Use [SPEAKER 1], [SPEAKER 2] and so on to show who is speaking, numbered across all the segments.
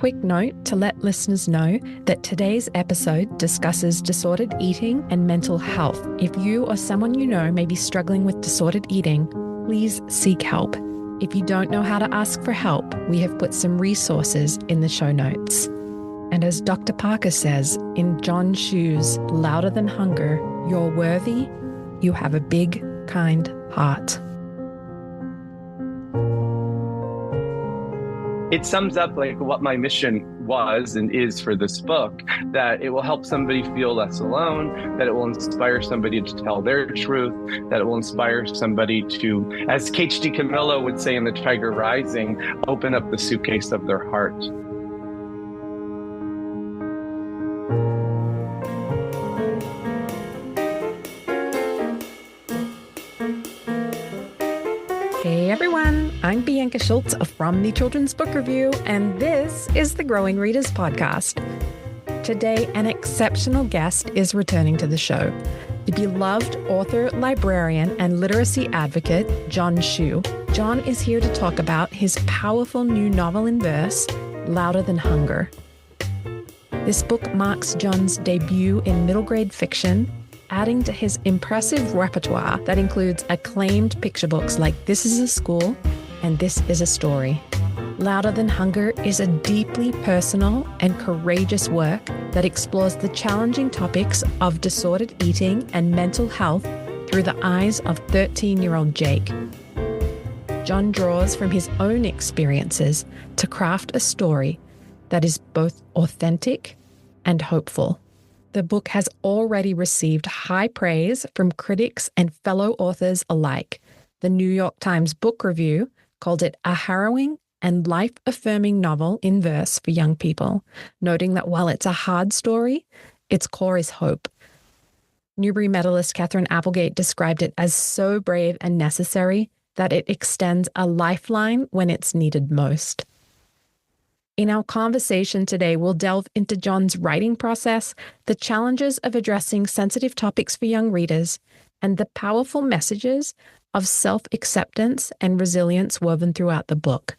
[SPEAKER 1] quick note to let listeners know that today's episode discusses disordered eating and mental health. If you or someone you know may be struggling with disordered eating, please seek help. If you don't know how to ask for help, we have put some resources in the show notes. And as Dr. Parker says in John Schu's Louder Than Hunger, you're worthy, you have a big, kind heart.
[SPEAKER 2] It sums up like what my mission was and is for this book, that it will help somebody feel less alone, that it will inspire somebody to tell their truth, that it will inspire somebody to, as H.D. Camillo would say in The Tiger Rising, open up the suitcase of their heart.
[SPEAKER 1] Hey everyone, I'm Bianca Schulze from the Children's Book Review, and this is the Growing Readers Podcast. Today, an exceptional guest is returning to the show. The beloved author, librarian, and literacy advocate, John Schu. John is here to talk about his powerful new novel in verse, Louder Than Hunger. This book marks John's debut in middle grade fiction, adding to his impressive repertoire that includes acclaimed picture books like This Is a School and This Is a Story. Louder Than Hunger is a deeply personal and courageous work that explores the challenging topics of disordered eating and mental health through the eyes of 13-year-old Jake. John draws from his own experiences to craft a story that is both authentic and hopeful. The book has already received high praise from critics and fellow authors alike. The New York Times Book Review called it a harrowing and life-affirming novel in verse for young people, noting that while it's a hard story, its core is hope. Newbery medalist Katherine Applegate described it as so brave and necessary that it extends a lifeline when it's needed most. In our conversation today, we'll delve into John's writing process, the challenges of addressing sensitive topics for young readers, and the powerful messages of self-acceptance and resilience woven throughout the book.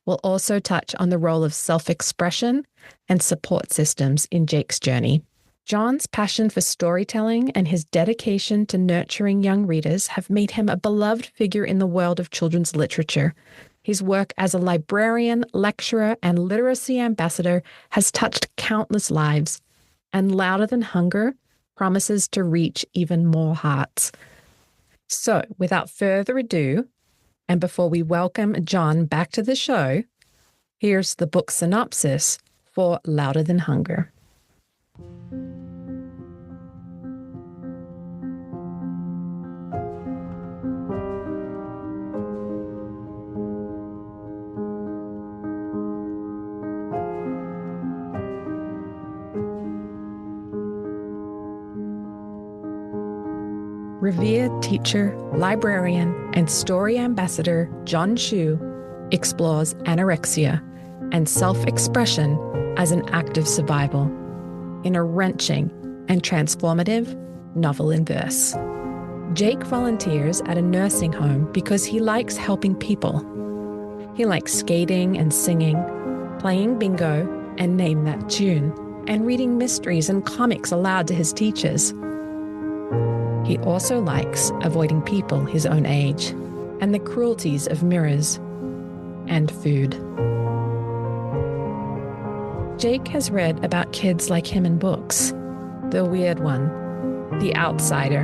[SPEAKER 1] We'll also touch on the role of self-expression and support systems in Jake's journey. John's passion for storytelling and his dedication to nurturing young readers have made him a beloved figure in the world of children's literature. His work as a librarian, lecturer, and literacy ambassador has touched countless lives, and Louder Than Hunger promises to reach even more hearts. So, without further ado, and before we welcome John back to the show, here's the book synopsis for Louder Than Hunger. Revered teacher, librarian, and story ambassador John Schu explores anorexia and self-expression as an act of survival in a wrenching and transformative novel in verse. Jake volunteers at a nursing home because he likes helping people. He likes skating and singing, playing bingo and Name That Tune, and reading mysteries and comics aloud to his teachers. He also likes avoiding people his own age and the cruelties of mirrors and food. Jake has read about kids like him in books, the weird one, the outsider,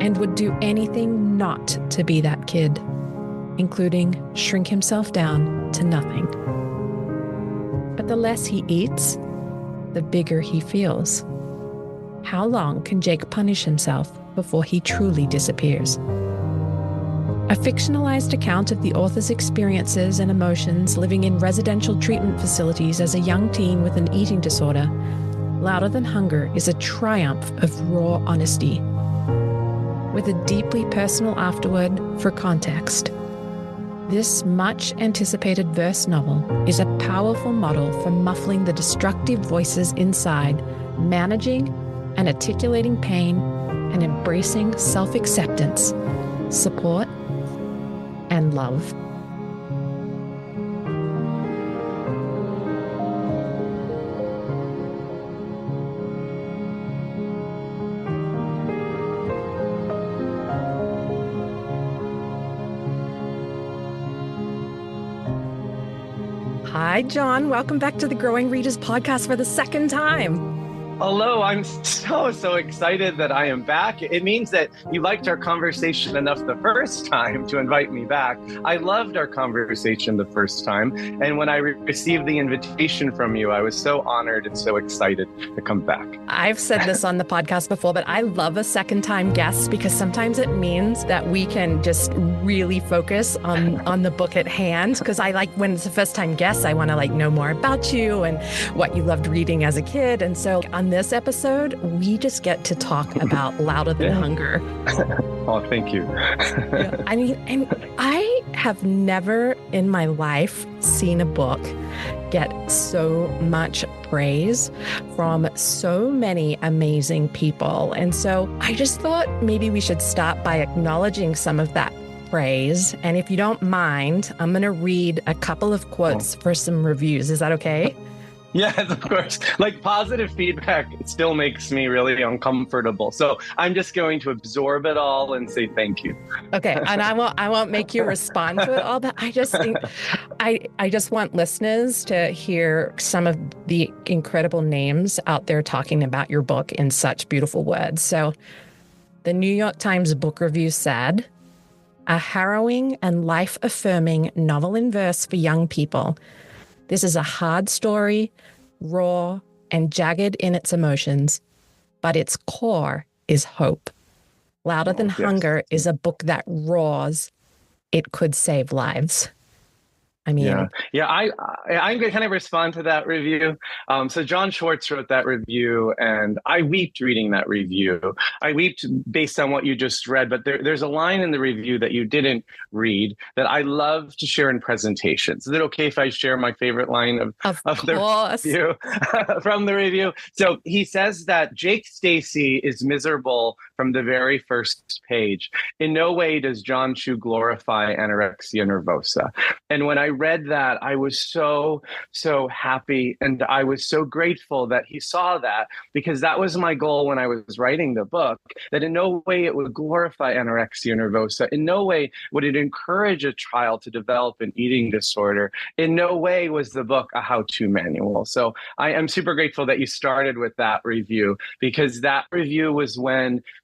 [SPEAKER 1] and would do anything not to be that kid, including shrink himself down to nothing. But the less he eats, the bigger he feels. How long can Jake punish himself before he truly disappears? A fictionalized account of the author's experiences and emotions living in residential treatment facilities as a young teen with an eating disorder, Louder Than Hunger is a triumph of raw honesty, with a deeply personal afterword for context. This much-anticipated verse novel is a powerful model for muffling the destructive voices inside, managing and articulating pain, and embracing self-acceptance, support, and love. Hi, John. Welcome back to the Growing Readers podcast for the second time.
[SPEAKER 2] Hello, I'm so excited that I am back. It means that you liked our conversation enough the first time to invite me back. I loved our conversation the first time. And when I received the invitation from you, I was so honored and so excited to come back.
[SPEAKER 1] I've said this on the podcast before, but I love a second time guest because sometimes it means that we can just really focus on the book at hand. Because I like when it's a first time guest, I want to know more about you and what you loved reading as a kid. And so on this episode, we just get to talk about Louder Than Hunger.
[SPEAKER 2] Oh, thank you.
[SPEAKER 1] Yeah, I mean, and I have never in my life seen a book get so much praise from so many amazing people. And so I just thought maybe we should start by acknowledging some of that praise. And if you don't mind, I'm going to read a couple of quotes for some reviews. Is that okay?
[SPEAKER 2] Yes, of course. Positive feedback, it still makes me really uncomfortable. So I'm just going to absorb it all and say thank you.
[SPEAKER 1] Okay, and I won't make you respond to it all, but I just think I just want listeners to hear some of the incredible names out there talking about your book in such beautiful words. So the New York Times Book Review said, "A harrowing and life-affirming novel in verse for young people. This is a hard story, raw and jagged in its emotions, but its core is hope. Louder Than Hunger is a book that roars. It could save lives." I mean,
[SPEAKER 2] I'm going to kind of respond to that review. So John Schwartz wrote that review, and I wept reading that review. I wept based on what you just read, but there's a line in the review that you didn't read that I love to share in presentations. Is it okay if I share my favorite line of the review from the review? So he says that Jake Stacy is miserable from the very first page. In no way does John Schu glorify anorexia nervosa. And when I read that, I was so happy, and I was so grateful that he saw that, because that was my goal when I was writing the book, that in no way it would glorify anorexia nervosa. In no way would it encourage a child to develop an eating disorder. In no way was the book a how-to manual. So I am super grateful that you started with that review, because that review was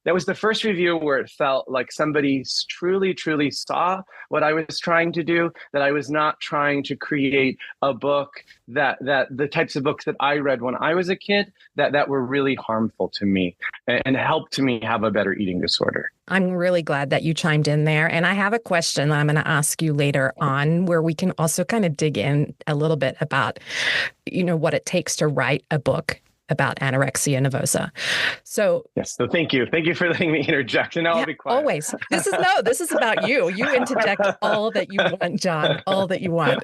[SPEAKER 2] that was the first review where it felt like somebody truly saw what I was trying to do, that I was not trying to create a book that the types of books that I read when I was a kid that were really harmful to me and helped me have a better eating disorder.
[SPEAKER 1] I'm really glad that you chimed in there. And I have a question that I'm going to ask you later on where we can also kind of dig in a little bit about, what it takes to write a book about anorexia nervosa. So
[SPEAKER 2] yes, so thank you for letting me interject, and I'll be quiet.
[SPEAKER 1] Always. This is about you. You interject all that you want, John, all that you want.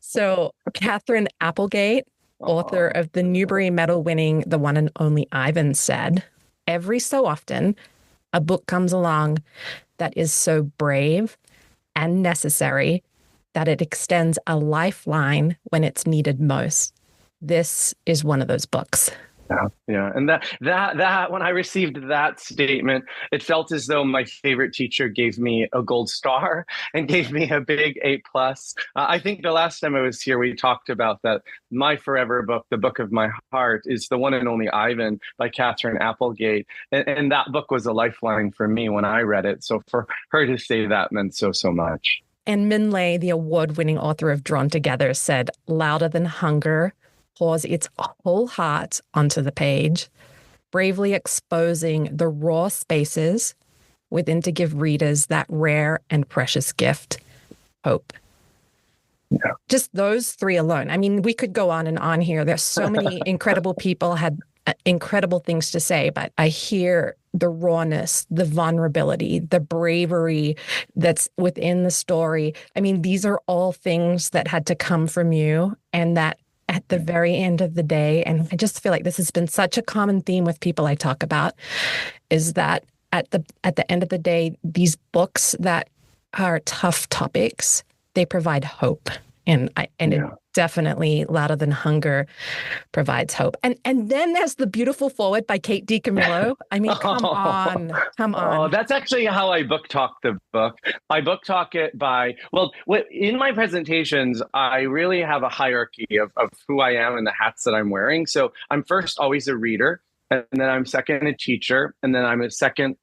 [SPEAKER 1] So Catherine Applegate, author of the Newbery Medal winning The One and Only Ivan, said, "Every so often, a book comes along that is so brave and necessary that it extends a lifeline when it's needed most. This is one of those books."
[SPEAKER 2] Yeah. And that when I received that statement, it felt as though my favorite teacher gave me a gold star and gave me a big A+. I think the last time I was here, we talked about that my forever book, the book of my heart, is The One and Only Ivan by Catherine Applegate. And that book was a lifeline for me when I read it. So for her to say that meant so much.
[SPEAKER 1] And Min Lei, the award-winning author of Drawn Together, said, "Louder Than Hunger pours its whole heart onto the page, bravely exposing the raw spaces within to give readers that rare and precious gift, hope." Yeah. Just those three alone. I mean, we could go on and on here. There's so many incredible people had incredible things to say, but I hear the rawness, the vulnerability, the bravery that's within the story. I mean, these are all things that had to come from you, and that at the very end of the day, and I just feel like this has been such a common theme with people I talk about, is that at the end of the day, these books that are tough topics, they provide hope. And definitely louder than hunger provides hope. And then there's the beautiful forward by Kate DiCamillo. I mean, come on, come
[SPEAKER 2] Oh,
[SPEAKER 1] on.
[SPEAKER 2] that's actually how I book talk the book. I book talk it by, in my presentations, I really have a hierarchy of who I am and the hats that I'm wearing. So I'm first always a reader. And then I'm second, a teacher. And then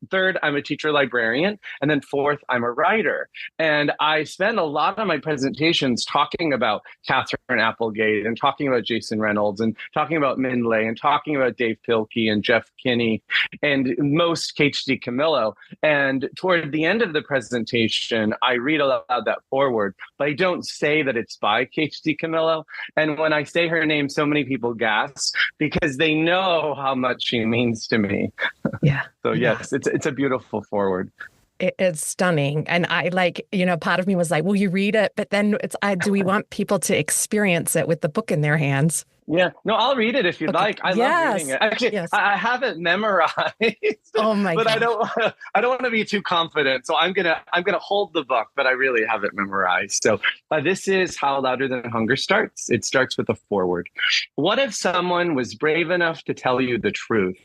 [SPEAKER 2] third, I'm a teacher librarian. And then fourth, I'm a writer. And I spend a lot of my presentations talking about Catherine Applegate and talking about Jason Reynolds and talking about Min Lay and talking about Dave Pilkey and Jeff Kinney and most KHD Camillo. And toward the end of the presentation, I read aloud that foreword, but I don't say that it's by KHD Camillo. And when I say her name, so many people gasp because they know how much she means to me.
[SPEAKER 1] Yeah.
[SPEAKER 2] So yes, it's a beautiful foreword.
[SPEAKER 1] It's stunning. And I part of me was like, will you read it? But then do we want people to experience it with the book in their hands?
[SPEAKER 2] Yeah, no, I'll read it if you'd like. I love reading it. Actually, yes. I have it memorized.
[SPEAKER 1] Oh my god!
[SPEAKER 2] But I don't want to be too confident. So I'm gonna hold the book, but I really have it memorized. So this is how Louder Than Hunger starts. It starts with a foreword. What if someone was brave enough to tell you the truth?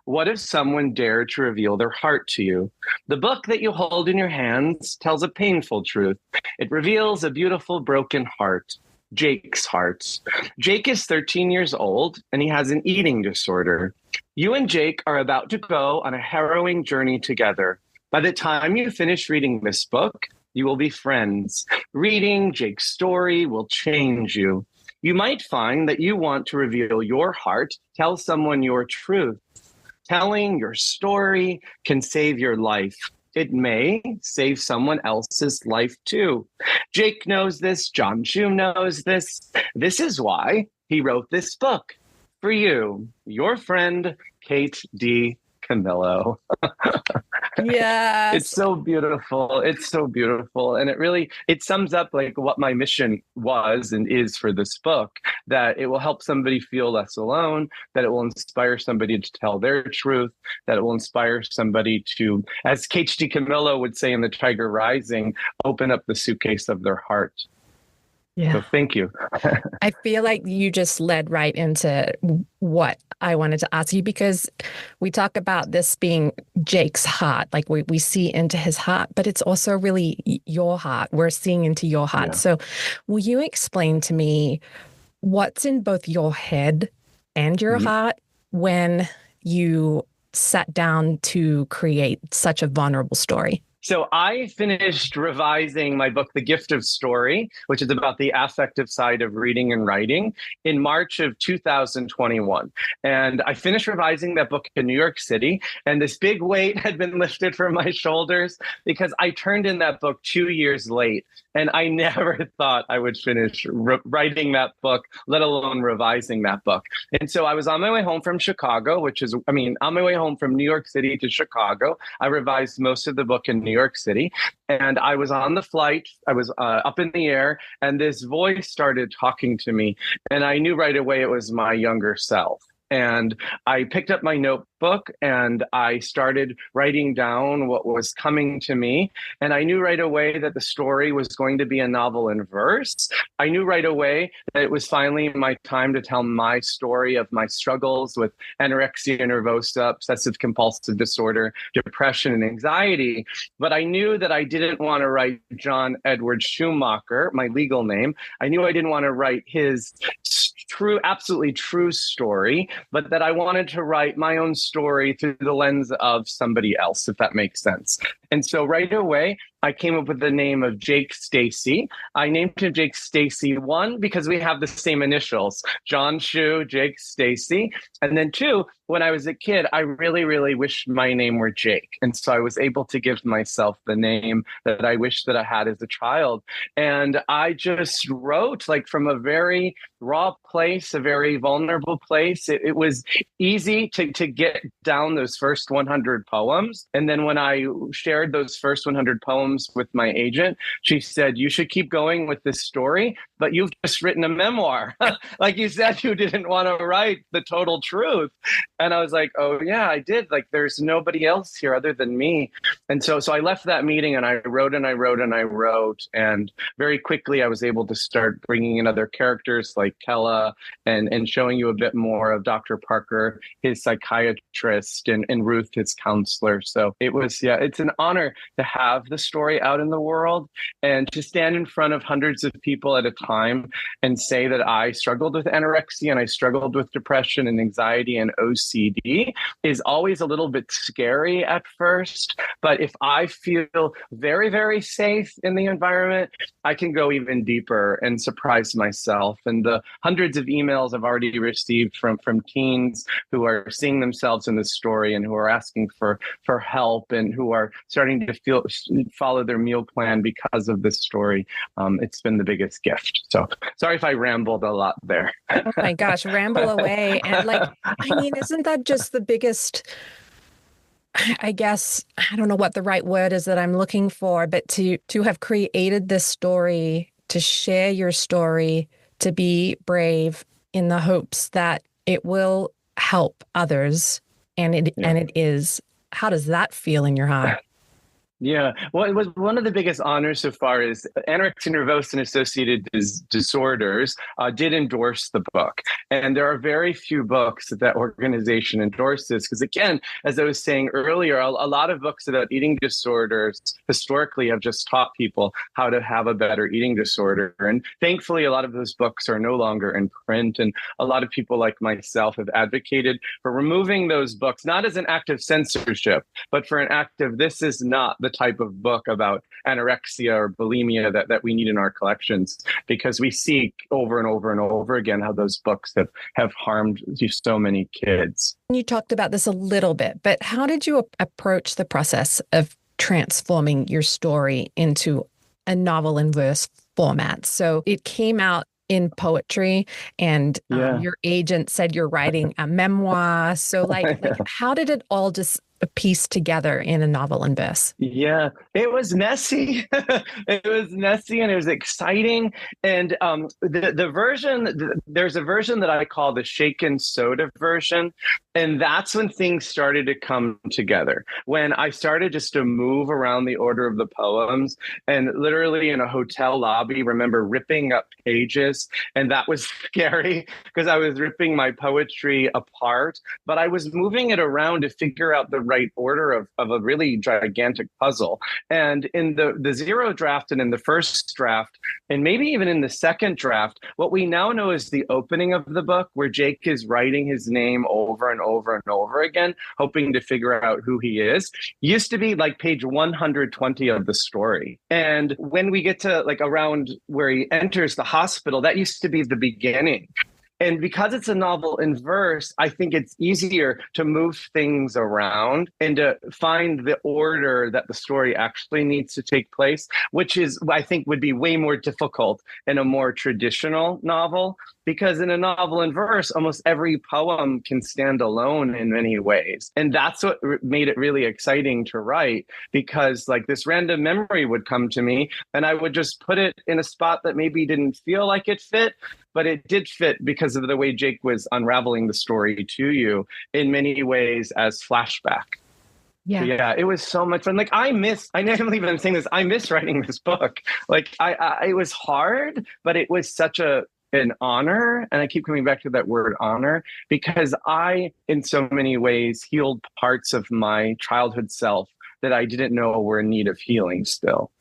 [SPEAKER 2] What if someone dared to reveal their heart to you? The book that you hold in your hands tells a painful truth. It reveals a beautiful broken heart. Jake's heart. Jake is 13 years old and he has an eating disorder. You and Jake are about to go on a harrowing journey together. By the time you finish reading this book, you will be friends. Reading Jake's story will change you. You might find that you want to reveal your heart, tell someone your truth. Telling your story can save your life. It may save someone else's life too. Jake knows this. John Schu knows this. This is why he wrote this book. For you, your friend, Kate D. Camillo.
[SPEAKER 1] Yes.
[SPEAKER 2] It's so beautiful. It's so beautiful. And it sums up like what my mission was and is for this book, that it will help somebody feel less alone, that it will inspire somebody to tell their truth, that it will inspire somebody to, as KHD Camillo would say in The Tiger Rising, open up the suitcase of their heart.
[SPEAKER 1] Yeah.
[SPEAKER 2] So thank you.
[SPEAKER 1] I feel like you just led right into what I wanted to ask you, because we talk about this being Jake's heart, like we see into his heart, but it's also really your heart. We're seeing into your heart. Yeah. So will you explain to me what's in both your head and your heart when you sat down to create such a vulnerable story?
[SPEAKER 2] So I finished revising my book, The Gift of Story, which is about the affective side of reading and writing, in March of 2021. And I finished revising that book in New York City, and this big weight had been lifted from my shoulders because I turned in that book 2 years late. And I never thought I would finish writing that book, let alone revising that book. And so I was on my way home from Chicago, on my way home from New York City to Chicago. I revised most of the book in New York City. And I was on the flight. I was up in the air, and this voice started talking to me. And I knew right away it was my younger self. And I picked up my notebook and I started writing down what was coming to me. And I knew right away that the story was going to be a novel in verse. I knew right away that it was finally my time to tell my story of my struggles with anorexia, nervosa, obsessive compulsive disorder, depression, and anxiety. But I knew that I didn't want to write John Edward Schumacher, my legal name. I knew I didn't want to write his absolutely true story, but that I wanted to write my own story through the lens of somebody else, if that makes sense. And so right away, I came up with the name of Jake Stacy. I named him Jake Stacy, one, because we have the same initials, John Schu, Jake Stacy. And then two, when I was a kid, I really, really wished my name were Jake. And so I was able to give myself the name that I wished that I had as a child. And I just wrote like from a very raw place, a very vulnerable place. It was easy to get down those first 100 poems. And then when I shared those first 100 poems poems with my agent, she said, you should keep going with this story, but you've just written a memoir. Like you said, you didn't want to write the total truth. And I was like, oh yeah, I did. Like there's nobody else here other than me. And so I left that meeting and I wrote and I wrote and I wrote. And very quickly I was able to start bringing in other characters like Kella and showing you a bit more of Dr. Parker, his psychiatrist, and Ruth, his counselor. So it's an honor to have the story out in the world and to stand in front of hundreds of people at a time and say that I struggled with anorexia and I struggled with depression and anxiety and OCD is always a little bit scary at first. But if I feel very, very safe in the environment, I can go even deeper and surprise myself. And the hundreds of emails I've already received from teens who are seeing themselves in this story and who are asking for help and who are starting to follow their meal plan because of this story, it's been the biggest gift. So sorry if I rambled a lot there.
[SPEAKER 1] Oh my gosh, ramble away. And isn't that just the biggest, I guess, I don't know what the right word is that I'm looking for, but to have created this story, to share your story, to be brave in the hopes that it will help others. And it is. How does that feel in your heart?
[SPEAKER 2] Yeah, well, it was one of the biggest honors so far is anorexia nervosa and associated disorders did endorse the book. And there are very few books that organization endorses because, again, as I was saying earlier, a lot of books about eating disorders historically have just taught people how to have a better eating disorder. And thankfully, a lot of those books are no longer in print. And a lot of people like myself have advocated for removing those books, not as an act of censorship, but for an act of this is not the type of book about anorexia or bulimia that we need in our collections, because we see over and over and over again how those books have harmed so many kids.
[SPEAKER 1] You talked about this a little bit, but how did you approach the process of transforming your story into a novel in verse format? So it came out in poetry and your agent said you're writing a memoir. So how did it all just piece together in a novel in verse?
[SPEAKER 2] Yeah, it was messy. It was messy and it was exciting. And the version, there's a version that I call the shaken soda version. And that's when things started to come together. When I started just to move around the order of the poems and literally in a hotel lobby, remember ripping up pages. And that was scary because I was ripping my poetry apart, but I was moving it around to figure out the right order of a really gigantic puzzle. And in the zero draft and in the first draft, and maybe even in the second draft, what we now know is the opening of the book where Jake is writing his name over and over and over again, hoping to figure out who he is, used to be like page 120 of the story. And when we get to around where he enters the hospital, that used to be the beginning. And because it's a novel in verse, I think it's easier to move things around and to find the order that the story actually needs to take place, which is, I think, would be way more difficult in a more traditional novel. Because in a novel in verse, almost every poem can stand alone in many ways. And that's what made it really exciting to write, because this random memory would come to me and I would just put it in a spot that maybe didn't feel like it fit, but it did fit because of the way Jake was unraveling the story to you in many ways as flashback. Yeah, it was so much fun. I can't believe I'm saying this. I miss writing this book. It was hard, but it was such an honor. And I keep coming back to that word honor, because I, in so many ways, healed parts of my childhood self that I didn't know were in need of healing still.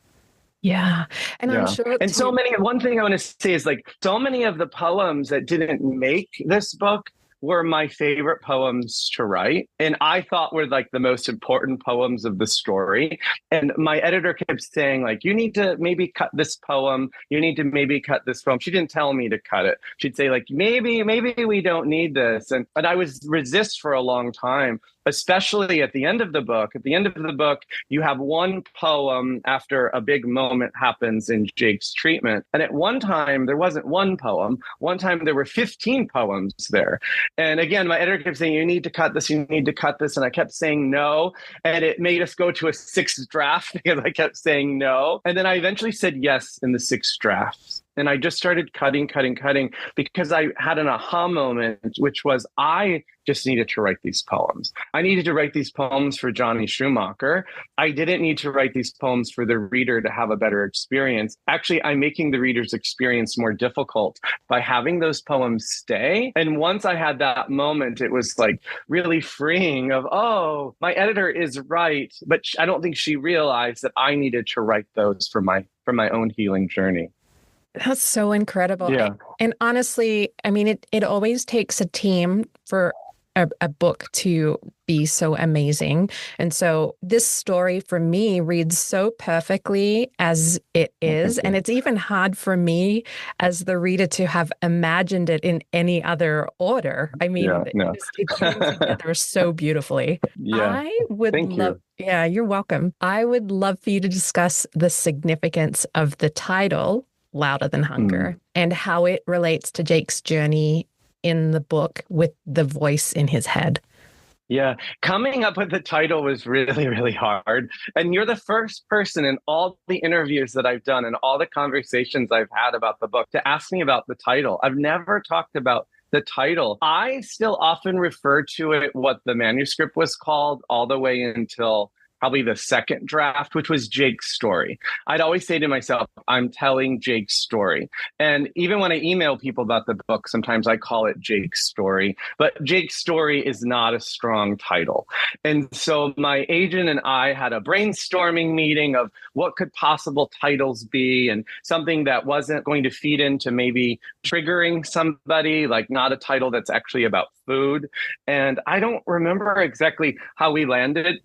[SPEAKER 1] Yeah. And I'm sure.
[SPEAKER 2] And one thing I want to say is so many of the poems that didn't make this book were my favorite poems to write, and I thought were the most important poems of the story. And my editor kept saying you need to maybe cut this poem. You need to maybe cut this poem. She didn't tell me to cut it. She'd say maybe we don't need this. But I was resist for a long time especially at the end of the book. At the end of the book, you have one poem after a big moment happens in Jake's treatment. And at one time, there wasn't one poem. One time, there were 15 poems there. And again, my editor kept saying, you need to cut this, you need to cut this. And I kept saying no. And it made us go to a sixth draft because I kept saying no. And then I eventually said yes in the sixth draft. And I just started cutting because I had an aha moment, which was I just needed to write these poems. I needed to write these poems for Johnny Schumacher. I didn't need to write these poems for the reader to have a better experience. Actually, I'm making the reader's experience more difficult by having those poems stay. And once I had that moment, it was like really freeing of, oh, my editor is right. But I don't think she realized that I needed to write those for my own healing journey.
[SPEAKER 1] That's so incredible.
[SPEAKER 2] Yeah.
[SPEAKER 1] And honestly, I mean, it always takes a team for a book to be so amazing. And so this story for me reads so perfectly as it is. And it's even hard for me as the reader to have imagined it in any other order. I mean, it came together so beautifully.
[SPEAKER 2] Yeah.
[SPEAKER 1] I would
[SPEAKER 2] Thank
[SPEAKER 1] love,
[SPEAKER 2] you.
[SPEAKER 1] Yeah, you're welcome. I would love for you to discuss the significance of the title, Louder Than Hunger, and how it relates to Jake's journey in the book with the voice in his head.
[SPEAKER 2] Yeah, coming up with the title was really, really hard. And you're the first person in all the interviews that I've done and all the conversations I've had about the book to ask me about the title. I've never talked about the title. I still often refer to it what the manuscript was called all the way until probably the second draft, which was Jake's story. I'd always say to myself, I'm telling Jake's story. And even when I email people about the book, sometimes I call it Jake's story. But Jake's story is not a strong title. And so my agent and I had a brainstorming meeting of what could possible titles be, and something that wasn't going to feed into maybe triggering somebody, like not a title that's actually about food. And I don't remember exactly how we landed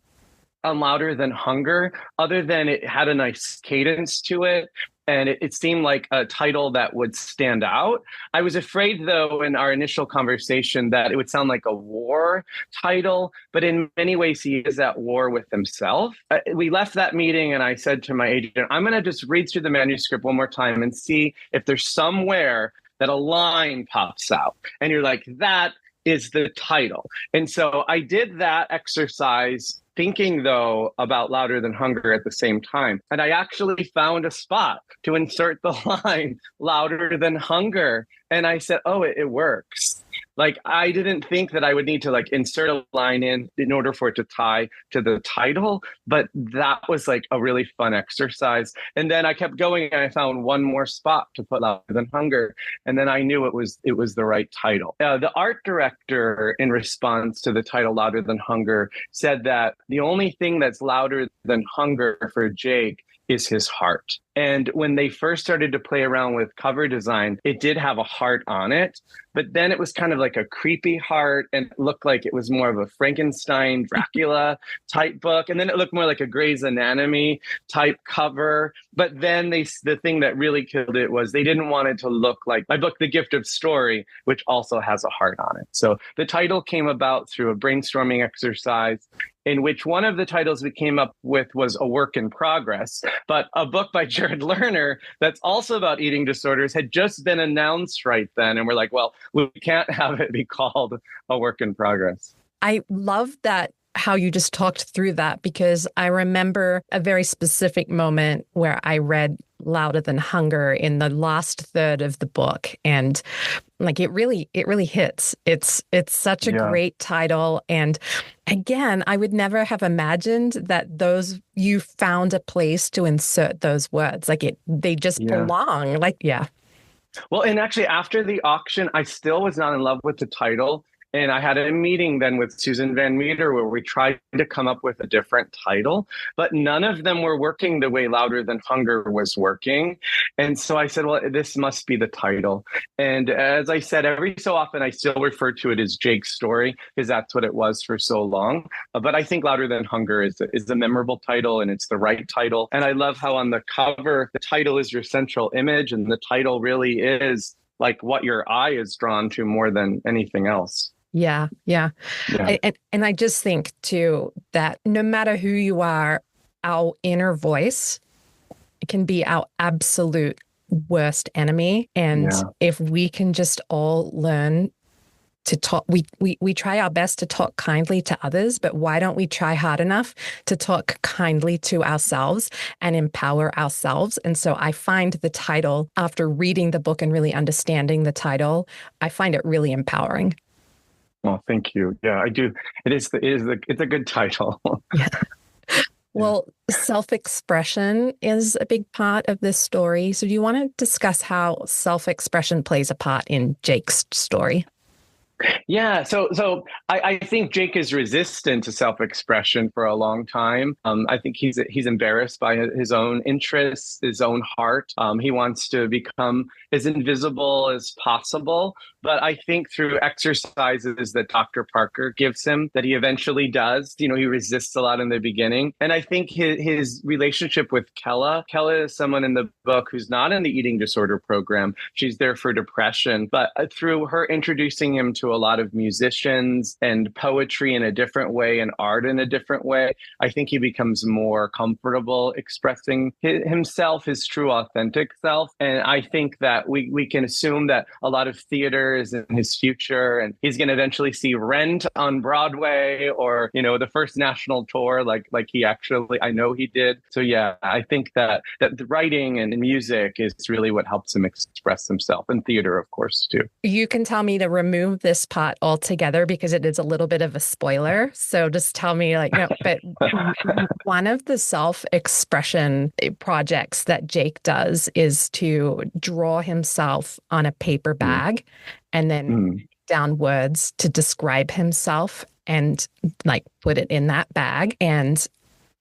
[SPEAKER 2] on Louder Than Hunger, other than it had a nice cadence to it. And it seemed like a title that would stand out. I was afraid, though, in our initial conversation that it would sound like a war title, but in many ways, he is at war with himself. We left that meeting and I said to my agent, I'm going to just read through the manuscript one more time and see if there's somewhere that a line pops out. And you're like, that is the title. And so I did that exercise, thinking, though, about Louder Than Hunger at the same time. And I actually found a spot to insert the line, Louder Than Hunger. And I said, oh, it works. Like, I didn't think that I would need to insert a line in order for it to tie to the title, but that was like a really fun exercise. And then I kept going and I found one more spot to put Louder Than Hunger. And then I knew it was the right title. The art director, in response to the title Louder Than Hunger, said that the only thing that's louder than hunger for Jake is his heart. And when they first started to play around with cover design, it did have a heart on it, but then it was kind of like a creepy heart and it looked like it was more of a Frankenstein, Dracula type book. And then it looked more like a Grey's Anatomy type cover. But then the thing that really killed it was they didn't want it to look like my book, The Gift of Story, which also has a heart on it. So the title came about through a brainstorming exercise in which one of the titles we came up with was A Work in Progress. But a book by Jared Lerner that's also about eating disorders had just been announced right then. And we're like, well, we can't have it be called A Work in Progress.
[SPEAKER 1] I love that, how you just talked through that, because I remember a very specific moment where I read Louder Than Hunger in the last third of the book. And it really hits. It's such a great title. And again, I would never have imagined that you found a place to insert those words. They just belong.
[SPEAKER 2] Well, and actually after the auction, I still was not in love with the title. And I had a meeting then with Susan Van Meter where we tried to come up with a different title, but none of them were working the way Louder Than Hunger was working. And so I said, well, this must be the title. And as I said, every so often I still refer to it as Jake's story because that's what it was for so long. But I think Louder Than Hunger is a memorable title and it's the right title. And I love how on the cover, the title is your central image and the title really is like what your eye is drawn to more than anything else.
[SPEAKER 1] Yeah. Yeah.
[SPEAKER 2] Yeah.
[SPEAKER 1] And I just think too that no matter who you are, our inner voice can be our absolute worst enemy. And
[SPEAKER 2] Yeah.
[SPEAKER 1] if we can just all learn to talk, we try our best to talk kindly to others, but why don't we try hard enough to talk kindly to ourselves and empower ourselves? And so I find the title, after reading the book and really understanding the title, I find it really empowering.
[SPEAKER 2] Well, thank you. Yeah, I do. It's a good title.
[SPEAKER 1] Yeah. Well, self-expression is a big part of this story. So do you want to discuss how self-expression plays a part in Jake's story?
[SPEAKER 2] Yeah, so I think Jake is resistant to self-expression for a long time. I think he's embarrassed by his own interests, his own heart. He wants to become as invisible as possible. But I think through exercises that Dr. Parker gives him, that he eventually does. He resists a lot in the beginning. And I think his relationship with Kella is someone in the book who's not in the eating disorder program. She's there for depression. But through her introducing him to a lot of musicians and poetry in a different way and art in a different way, I think he becomes more comfortable expressing himself, his true authentic self. And I think that we can assume that a lot of theater is in his future, and he's going to eventually see Rent on Broadway, or the first national tour like he actually, I know he did. So yeah, I think that the writing and music is really what helps him express himself, and theater of course too.
[SPEAKER 1] You can tell me to remove this part altogether because it is a little bit of a spoiler. So just tell me no, but one of the self-expression projects that Jake does is to draw himself on a paper bag and then down words to describe himself and put it in that bag. And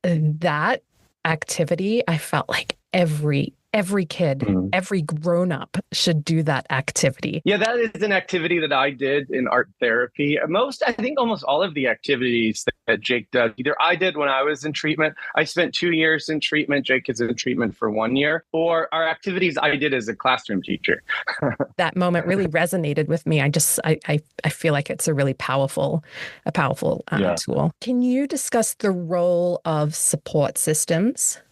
[SPEAKER 1] that activity, I felt like every kid, every grown-up should do that activity.
[SPEAKER 2] Yeah, that is an activity that I did in art therapy. I think almost all of the activities that Jake does, either I did when I was in treatment, I spent 2 years in treatment, Jake is in treatment for 1 year, or our activities I did as a classroom teacher.
[SPEAKER 1] That moment really resonated with me. I feel like it's a really powerful tool. Can you discuss the role of support systems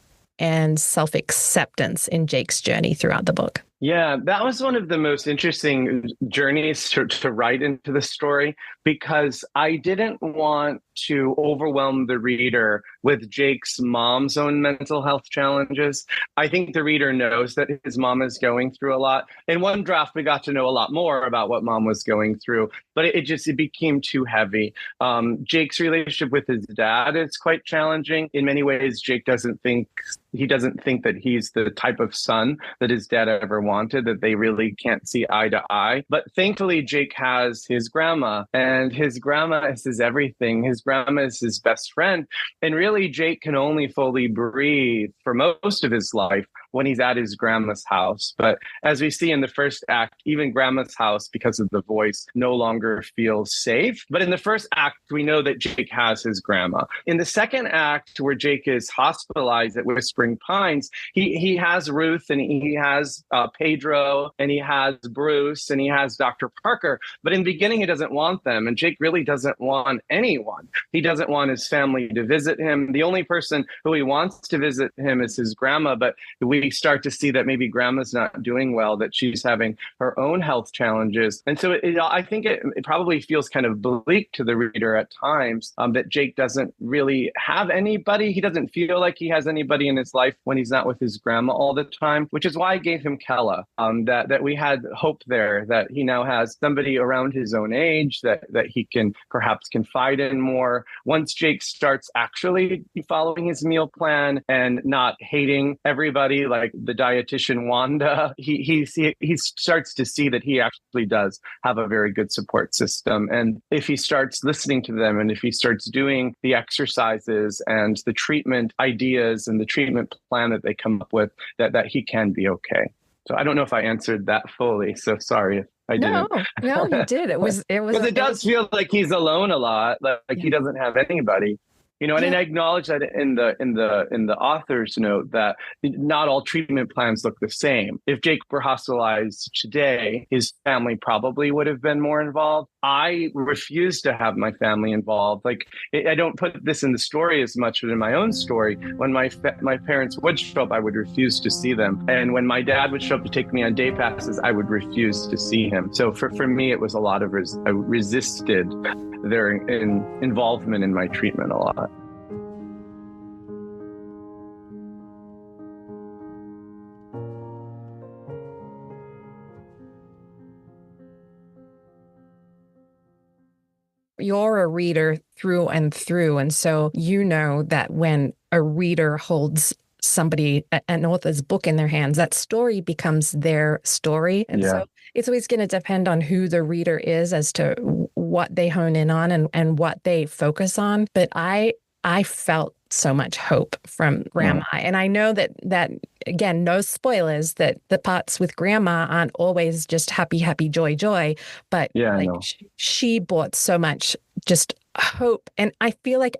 [SPEAKER 1] and self-acceptance in Jake's journey throughout the book?
[SPEAKER 2] Yeah, that was one of the most interesting journeys to write into the story, because I didn't want to overwhelm the reader with Jake's mom's own mental health challenges. I think the reader knows that his mom is going through a lot. In one draft, we got to know a lot more about what mom was going through, but it became too heavy. Jake's relationship with his dad is quite challenging. In many ways, Jake doesn't think that he's the type of son that his dad ever wanted, that they really can't see eye to eye. But thankfully, Jake has his grandma, and his grandma is his everything. His grandma is his best friend. And really, Jake can only fully breathe for most of his life when he's at his grandma's house. But as we see in the first act, even grandma's house, because of the voice, no longer feels safe. But in the first act, we know that Jake has his grandma. In the second act, where Jake is hospitalized at Whispering Pines, he has Ruth, and he has Pedro, and he has Bruce, and he has Dr. Parker. But in the beginning, he doesn't want them. And Jake really doesn't want anyone. He doesn't want his family to visit him. The only person who he wants to visit him is his grandma. But we start to see that maybe grandma's not doing well, that she's having her own health challenges. And so I think it probably feels kind of bleak to the reader at times, that Jake doesn't really have anybody. He doesn't feel like he has anybody in his life when he's not with his grandma all the time, which is why I gave him Kella, that we had hope there, that he now has somebody around his own age that he can perhaps confide in more. Once Jake starts actually following his meal plan and not hating everybody like the dietitian Wanda, he starts to see that he actually does have a very good support system. And if he starts listening to them, and if he starts doing the exercises and the treatment ideas and the treatment plan that they come up with, that he can be okay. So I don't know if I answered that fully, so sorry if I didn't.
[SPEAKER 1] No, you did. It was
[SPEAKER 2] because it does feel like he's alone a lot, like he doesn't have anybody. And I acknowledge that in the author's note that not all treatment plans look the same. If Jake were hospitalized today, his family probably would have been more involved. I refuse to have my family involved. Like, I don't put this in the story as much, but in my own story, when my parents would show up, I would refuse to see them. And when my dad would show up to take me on day passes, I would refuse to see him. So for me, it was a lot of I resisted their involvement in my treatment a lot.
[SPEAKER 1] You're a reader through and through. And so you know that when a reader holds somebody, an author's book in their hands, that story becomes their story. And so it's always going to depend on who the reader is as to what they hone in on and what they focus on. But I felt so much hope from Grandma. And I know that again, no spoilers, that the parts with Grandma aren't always just happy, happy, joy, joy. But she brought so much just hope. And I feel like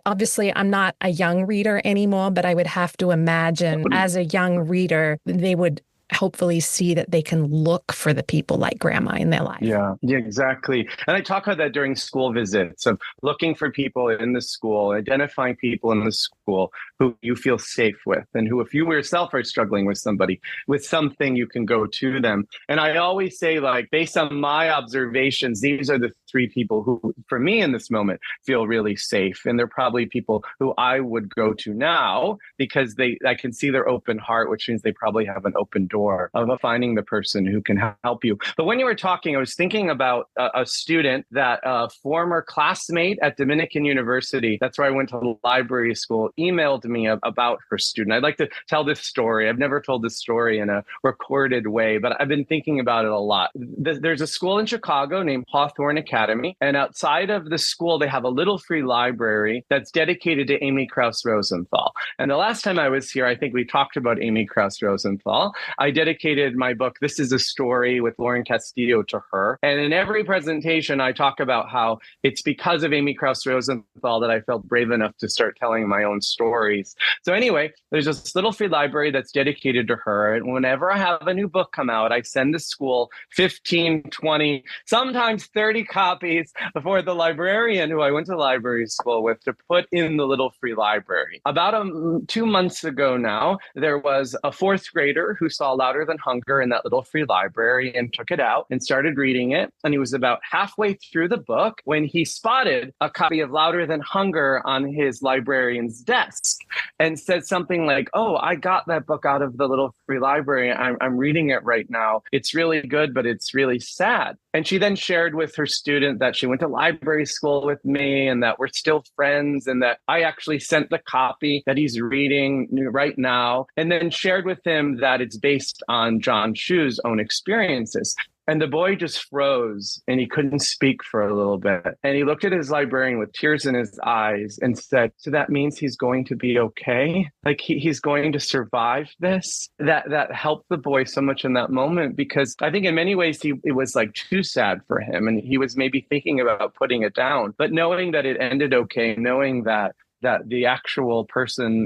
[SPEAKER 1] obviously, I'm not a young reader anymore, but I would have to imagine as a young reader, they would hopefully see that they can look for the people like Grandma in their life. Yeah,
[SPEAKER 2] exactly. And I talk about that during school visits, of looking for people in the school, identifying people in the school who you feel safe with, and who, if you yourself are struggling with something, you can go to them. And I always say, like, based on my observations, these are the 3 people who, for me in this moment, feel really safe. And they're probably people who I would go to now because I can see their open heart, which means they probably have an open door of finding the person who can help you. But when you were talking, I was thinking about a student that a former classmate at Dominican University, that's where I went to library school, emailed me about her student. I'd like to tell this story. I've never told this story in a recorded way, but I've been thinking about it a lot. There's a school in Chicago named Hawthorne Academy, and outside of the school, they have a little free library that's dedicated to Amy Krauss Rosenthal. And the last time I was here, I think we talked about Amy Krauss Rosenthal. I dedicated my book, This is a Story, with Lauren Castillo, to her. And in every presentation, I talk about how it's because of Amy Krauss Rosenthal that I felt brave enough to start telling my own stories. So anyway, there's this little free library that's dedicated to her. And whenever I have a new book come out, I send the school 15, 20, sometimes 30 copies for the librarian who I went to library school with to put in the little free library. About 2 months ago now, there was a 4th grader who saw Louder Than Hunger in that little free library and took it out and started reading it. And he was about halfway through the book when he spotted a copy of Louder Than Hunger on his librarian's desk and said something like, "Oh, I got that book out of the little free library. I'm reading it right now. It's really good, but it's really sad." And she then shared with her student that she went to library school with me and that we're still friends and that I actually sent the copy that he's reading right now, and then shared with him that it's based on John Schu's own experiences. And the boy just froze and he couldn't speak for a little bit. And he looked at his librarian with tears in his eyes and said, "So that means he's going to be okay? Like he's going to survive this?" That helped the boy so much in that moment, because I think in many ways it was like too sad for him. And he was maybe thinking about putting it down, but knowing that it ended okay, knowing that the actual person,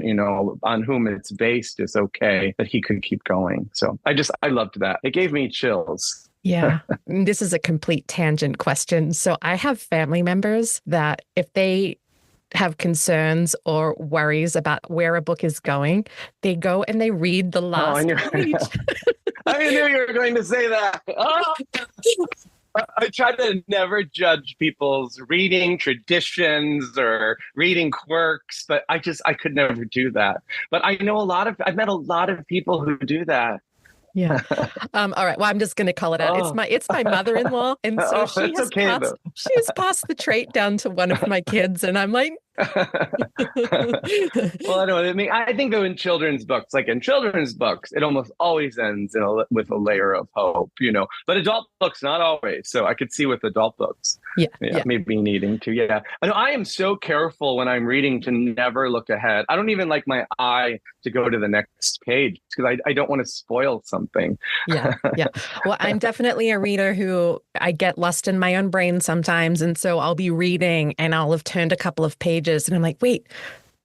[SPEAKER 2] on whom it's based is okay, that he could keep going. So I loved that. It gave me chills.
[SPEAKER 1] Yeah. This is a complete tangent question. So I have family members that if they have concerns or worries about where a book is going, they go and they read the last page.
[SPEAKER 2] I knew you were going to say that. Oh. I try to never judge people's reading traditions or reading quirks, but I could never do that. But I've met a lot of people who do that.
[SPEAKER 1] Yeah. All right. Well, I'm just going to call it out. It's my mother-in-law, and so she has passed the trait down to one of my kids, and I'm like.
[SPEAKER 2] Well, I know what I mean. I think though in children's books, it almost always ends with a layer of hope, But adult books, not always. So I could see with adult books, maybe needing to. Yeah, I know. I am so careful when I'm reading to never look ahead. I don't even like my eye to go to the next page because I don't want to spoil something.
[SPEAKER 1] Yeah. Well, I'm definitely a reader who I get lost in my own brain sometimes, and so I'll be reading and I'll have turned a couple of pages pages and I'm like, wait,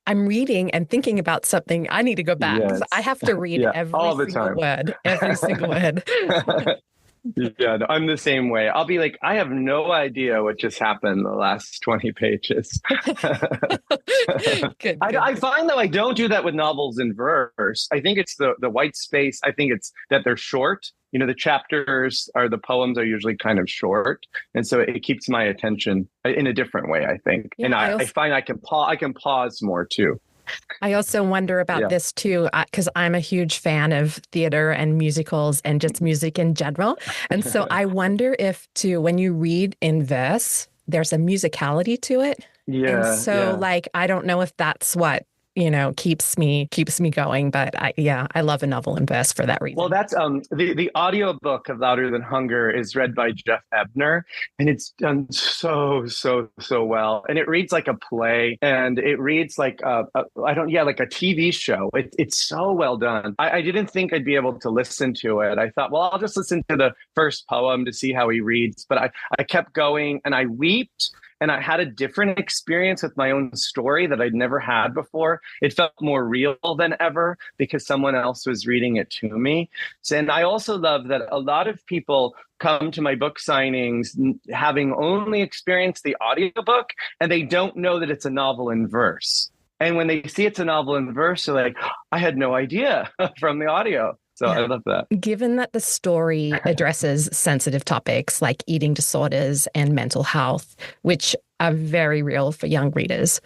[SPEAKER 1] I'm reading and thinking about something. I need to go back.
[SPEAKER 2] Yes.
[SPEAKER 1] I have to read
[SPEAKER 2] all the
[SPEAKER 1] single
[SPEAKER 2] time.
[SPEAKER 1] word, every single word.
[SPEAKER 2] Yeah, no, I'm the same way. I'll be like, I have no idea what just happened in the last 20 pages.
[SPEAKER 1] Good.
[SPEAKER 2] I find, though, I don't do that with novels in verse. I think it's the white space. I think it's that they're short. You know, the chapters or the poems are usually kind of short. And so it keeps my attention in a different way, I think. Yeah, and I find I can pause more too.
[SPEAKER 1] I also wonder about this too, because I'm a huge fan of theater and musicals and just music in general. And so I wonder if too, when you read in verse, there's a musicality to it.
[SPEAKER 2] Yeah.
[SPEAKER 1] And so like, I don't know if that's what, keeps me going. But I love a novel in verse for that reason.
[SPEAKER 2] Well, that's the audiobook of Louder Than Hunger is read by Jeff Ebner, and it's done so well. And it reads like a play, and it reads like like a TV show. It's so well done. I didn't think I'd be able to listen to it. I thought, well, I'll just listen to the first poem to see how he reads. But I kept going, and I wept. And I had a different experience with my own story that I'd never had before. It felt more real than ever because someone else was reading it to me. And I also love that a lot of people come to my book signings having only experienced the audiobook, and they don't know that it's a novel in verse. And when they see it's a novel in verse, they're like, I had no idea from the audio. So I love that.
[SPEAKER 1] Given that the story addresses sensitive topics like eating disorders and mental health, which are very real for young readers,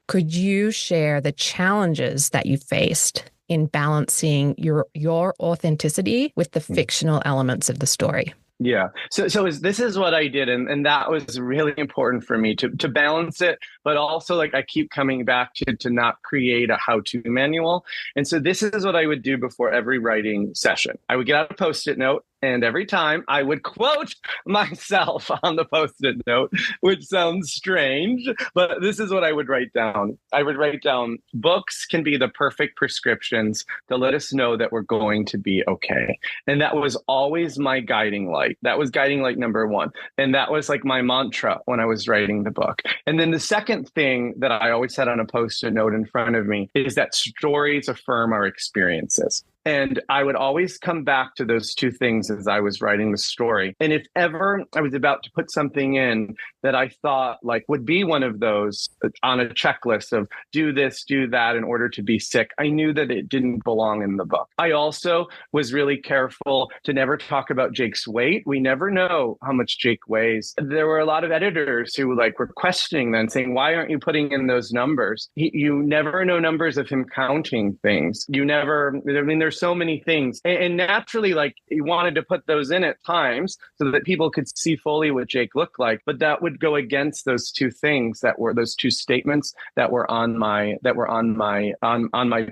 [SPEAKER 1] could you share the challenges that you faced in balancing your authenticity with the fictional elements of the story?
[SPEAKER 2] Yeah. So this is what I did. And that was really important for me to balance it. But also, like, I keep coming back to not create a how-to manual. And so this is what I would do before every writing session. I would get out a Post-it note. And every time I would quote myself on the Post-it note, which sounds strange, but this is what I would write down. I would write down, books can be the perfect prescriptions to let us know that we're going to be okay. And that was always my guiding light. That was guiding light number one. And that was like my mantra when I was writing the book. And then the second thing that I always had on a Post-it note in front of me is that stories affirm our experiences. And I would always come back to those two things as I was writing the story. And if ever I was about to put something in that I thought like would be one of those on a checklist of do this, do that in order to be sick, I knew that it didn't belong in the book. I also was really careful to never talk about Jake's weight. We never know how much Jake weighs. There were a lot of editors who were questioning them, saying, why aren't you putting in those numbers? You never know numbers of him counting things. There's so many things. And naturally, like, you wanted to put those in at times so that people could see fully what Jake looked like. But that would go against those two things those two statements that were on my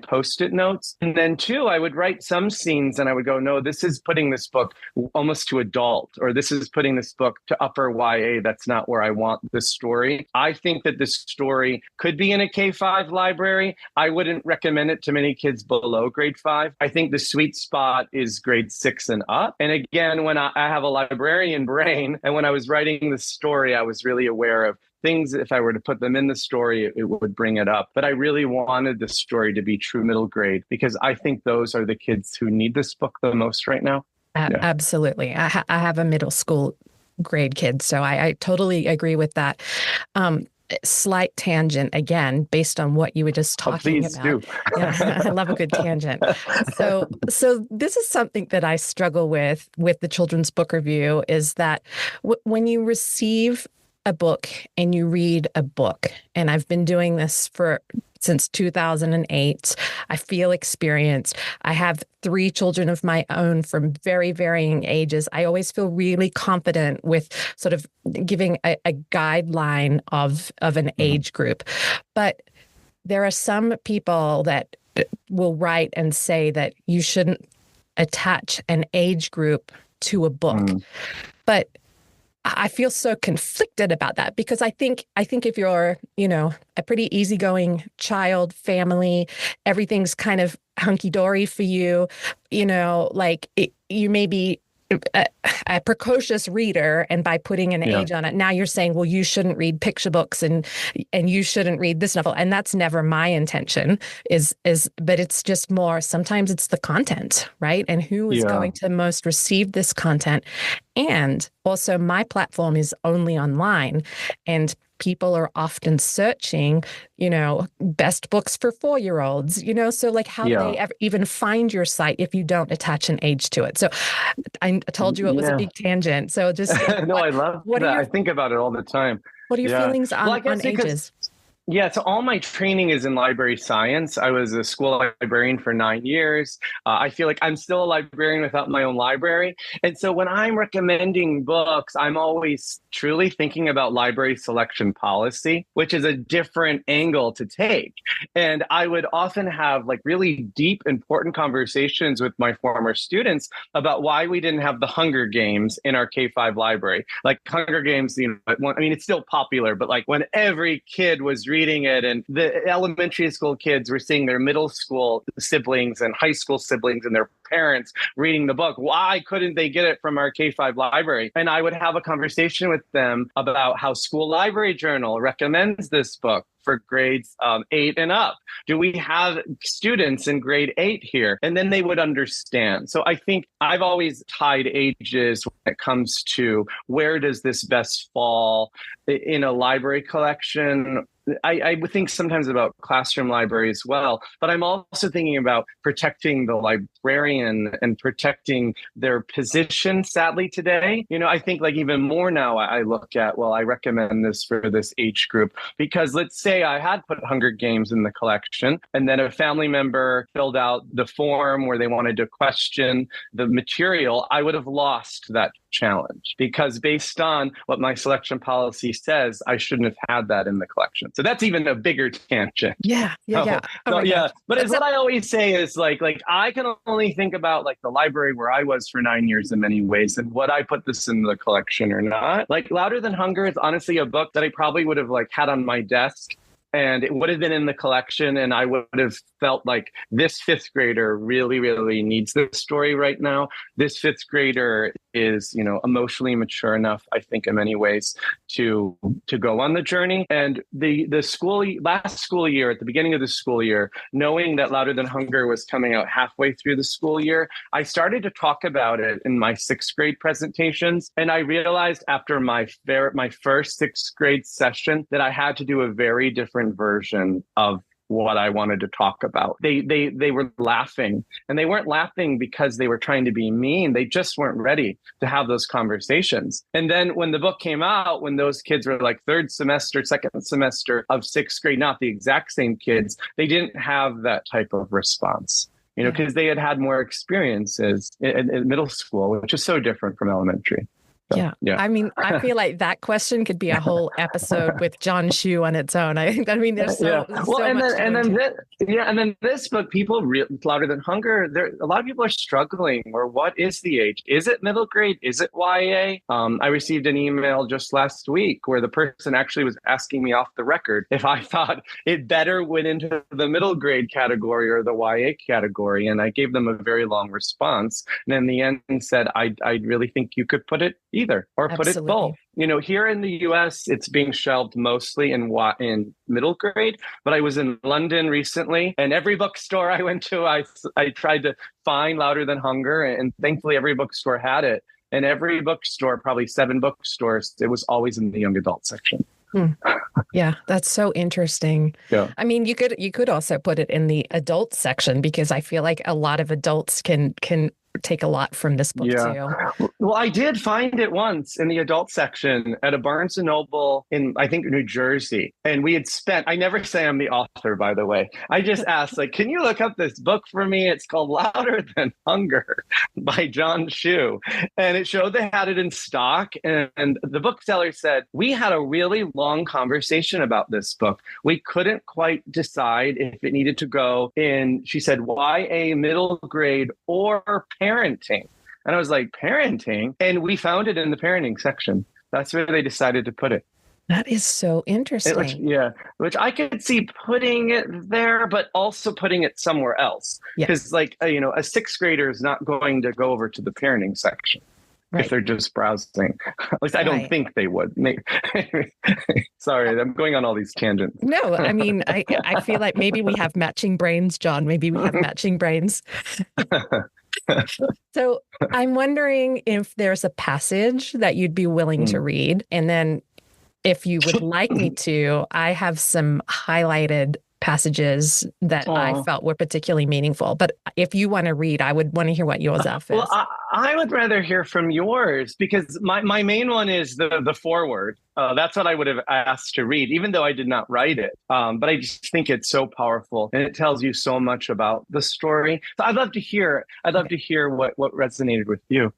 [SPEAKER 2] Post-it notes. And then two, I would write some scenes and I would go, no, this is putting this book almost to adult, or this is putting this book to upper YA. That's not where I want this story. I think that this story could be in a K-5 library. I wouldn't recommend it to many kids below grade 5. I think the sweet spot is grade 6 and up. And again, when I have a librarian brain, and when I was writing the story, I was really aware of things. If I were to put them in the story, it would bring it up. But I really wanted the story to be true middle grade, because I think those are the kids who need this book the most right now.
[SPEAKER 1] Absolutely. I have a middle school grade kid, so I totally agree with that. Slight tangent again, based on what you were just talking about.
[SPEAKER 2] Do.
[SPEAKER 1] Yeah, I love a good tangent. So this is something that I struggle with the Children's Book Review, is that when you receive a book and you read a book, and I've been doing this since 2008. I feel experienced. I have 3 children of my own from very varying ages. I always feel really confident with sort of giving a guideline of an age group. But there are some people that will write and say that you shouldn't attach an age group to a book. But I feel so conflicted about that, because I think if you're, a pretty easygoing child, family, everything's kind of hunky-dory for you, you may be a precocious reader, and by putting an
[SPEAKER 2] Yeah.
[SPEAKER 1] age on it, now you're saying, well, you shouldn't read picture books and you shouldn't read this novel. And that's never my intention but it's just more, sometimes it's the content, right? And who is
[SPEAKER 2] Yeah.
[SPEAKER 1] going to most receive this content. And also my platform is only online, and people are often searching, best books for 4-year-olds, so like how do
[SPEAKER 2] Yeah.
[SPEAKER 1] they ever even find your site if you don't attach an age to it? So I told you it was a
[SPEAKER 2] Yeah.
[SPEAKER 1] big tangent. So just
[SPEAKER 2] No, I love
[SPEAKER 1] what
[SPEAKER 2] that.
[SPEAKER 1] are
[SPEAKER 2] I
[SPEAKER 1] your
[SPEAKER 2] think about it all the time.
[SPEAKER 1] what are your
[SPEAKER 2] Yeah.
[SPEAKER 1] feelings
[SPEAKER 2] Well, I
[SPEAKER 1] on
[SPEAKER 2] guess because
[SPEAKER 1] ages?
[SPEAKER 2] yeah, so all my training is in library science. I was a school librarian for 9 years. I feel like I'm still a librarian without my own library. And so when I'm recommending books, I'm always truly thinking about library selection policy, which is a different angle to take. And I would often have like really deep, important conversations with my former students about why we didn't have the Hunger Games in our K-5 library. Like Hunger Games, it's still popular, but like when every kid was reading it, and the elementary school kids were seeing their middle school siblings and high school siblings and their parents reading the book. Why couldn't they get it from our K-5 library? And I would have a conversation with them about how School Library Journal recommends this book for grades 8 and up. Do we have students in grade 8 here? And then they would understand. So I think I've always tied ages when it comes to where does this best fall in a library collection. I would think sometimes about classroom library as well, but I'm also thinking about protecting the librarian and protecting their position, sadly, today. I think like even more now I look at, well, I recommend this for this age group because let's say I had put Hunger Games in the collection and then a family member filled out the form where they wanted to question the material, I would have lost that challenge because based on what my selection policy says, I shouldn't have had that in the collection. So that's even a bigger tangent.
[SPEAKER 1] Yeah. Oh
[SPEAKER 2] so yeah.
[SPEAKER 1] gosh.
[SPEAKER 2] But it's what I always say is like I can only think about like the library where I was for 9 years in many ways and would I put this in the collection or not. Like Louder Than Hunger is honestly a book that I probably would have like had on my desk and it would have been in the collection and I would have felt like this 5th grader really, really needs this story right now. This 5th grader is, emotionally mature enough, I think, in many ways to go on the journey. And the last school year, at the beginning of the school year, knowing that Louder Than Hunger was coming out halfway through the school year, I started to talk about it in my 6th grade presentations. And I realized after my first 6th grade session that I had to do a very different version of what I wanted to talk about. They were laughing, and they weren't laughing because they were trying to be mean. They just weren't ready to have those conversations. And then when the book came out, when those kids were like 3rd semester, 2nd semester of 6th grade, not the exact same kids, they didn't have that type of response. Because they had more experiences in middle school, which is so different from elementary. So,
[SPEAKER 1] yeah. I mean, I feel like that question could be a whole episode with John Schu on its own. There's so much.
[SPEAKER 2] And then this book, Louder Than Hunger, a lot of people are struggling. Or what is the age? Is it middle grade? Is it YA? I received an email just last week where the person actually was asking me off the record if I thought it better went into the middle grade category or the YA category, and I gave them a very long response. And in the end, said I really think you could put it either or put it both. Here in the US, it's being shelved mostly in middle grade, but I was in London recently and every bookstore I went to, I tried to find Louder Than Hunger, and thankfully every bookstore had it. And every bookstore, probably 7 bookstores, it was always in the young adult section.
[SPEAKER 1] Yeah, that's so interesting.
[SPEAKER 2] Yeah.
[SPEAKER 1] I mean, you could also put it in the adult section because I feel like a lot of adults can take a lot from this book too.
[SPEAKER 2] Well, I did find it once in the adult section at a Barnes & Noble in, I think, New Jersey. And we had I never say I'm the author, by the way. I just asked, like, can you look up this book for me? It's called Louder Than Hunger by John Schu. And it showed they had it in stock. And the bookseller said, we had a really long conversation about this book. We couldn't quite decide if it needed to go in, she said, YA middle grade or parenting. And I was like, parenting? And we found it in the parenting section. That's where they decided to put it.
[SPEAKER 1] That is so interesting.
[SPEAKER 2] Which I could see putting it there, but also putting it somewhere else. Because a 6th grader is not going to go over to the parenting section. if they're just browsing. At least I don't think they would. Sorry, I'm going on all these tangents.
[SPEAKER 1] No, I mean, I feel like maybe we have matching brains, John. Maybe we have matching brains. So I'm wondering if there's a passage that you'd be willing to read. And then if you would like me to, I have some highlighted passages that I felt were particularly meaningful. But if you want to read, I would want to hear what yours is.
[SPEAKER 2] Well, I would rather hear from yours, because my main one is the foreword. That's what I would have asked to read, even though I did not write it. But I just think it's so powerful, and it tells you so much about the story. So I'd love to hear what resonated with you.